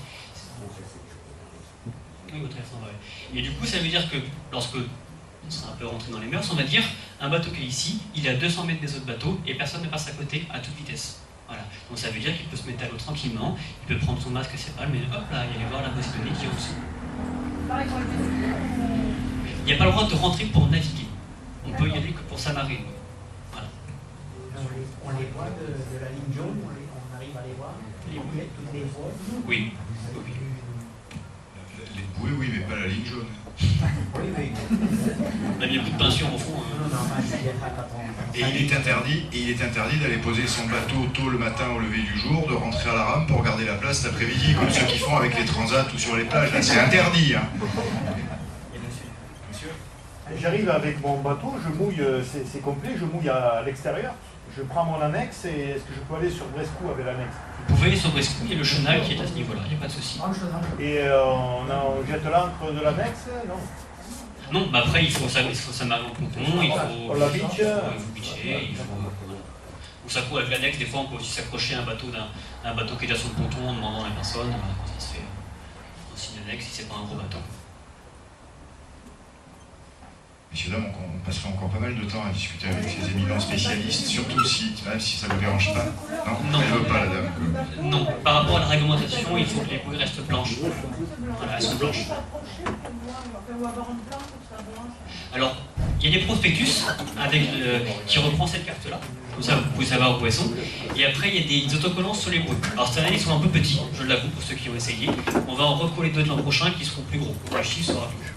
E: Oui, votre accent, ouais. Et du coup, ça veut dire que lorsque on sera un peu rentré dans les mœurs, on va dire un bateau qui est ici, il est à 200 mètres des autres bateaux et personne ne passe à côté à toute vitesse. Voilà. Donc ça veut dire qu'il peut se mettre à l'eau tranquillement, il peut prendre son masque et ses palmes, mais hop là, il va aller voir la Posidonie qui est au dessus. Il n'y a pas le droit de rentrer pour naviguer. On peut y aller que pour s'amarrer. Voilà.
H: On les voit de la ligne jaune, on arrive à les voir, toutes les voies.
E: Oui.
D: Les bouées, oui, mais pas la ligne jaune.
H: Oui, oui.
E: On a mis un coup de peinture au fond.
D: Et il est interdit d'aller poser son bateau tôt le matin au lever du jour, de rentrer à la rame pour garder la place l'après-midi, comme ceux qui font avec les transats ou sur les plages. Là, c'est interdit. Hein.
B: J'arrive avec mon bateau, je mouille, c'est complet, je mouille à l'extérieur. Je prends mon annexe et est-ce que je peux aller sur Brescou avec l'annexe?
E: Vous pouvez aller sur Brescou, il y a le chenal qui est à ce niveau-là, il n'y a pas de souci.
B: Et on jette l'encre de l'annexe? Non.
E: Non, mais après il faut s'amarrer en ponton, il faut
B: la bitch.
E: Il faut ou ça court avec l'annexe, des fois on peut aussi s'accrocher à un bateau qui est déjà sur le ponton en demandant à la personne, ça se fait aussi une annexe si c'est pas un gros bateau.
D: messieurs, dames, on passerait encore pas mal de temps à discuter avec ces éminents spécialistes, surtout si ça ne vous dérange pas. Non, elle ne veut pas, la dame.
E: Non, par rapport à la réglementation, il faut que les bouées restent blanches. Voilà, elles sont blanches. Alors, il y a des prospectus qui reprend cette carte-là. Comme ça, vous pouvez savoir où elles sont. Et après, il y a des autocollants sur les bouées. Alors, cette année, ils sont un peu petits, je l'avoue, pour ceux qui ont essayé. On va en recoller d'autres l'an prochain qui seront plus gros. Le chiffre sera plus.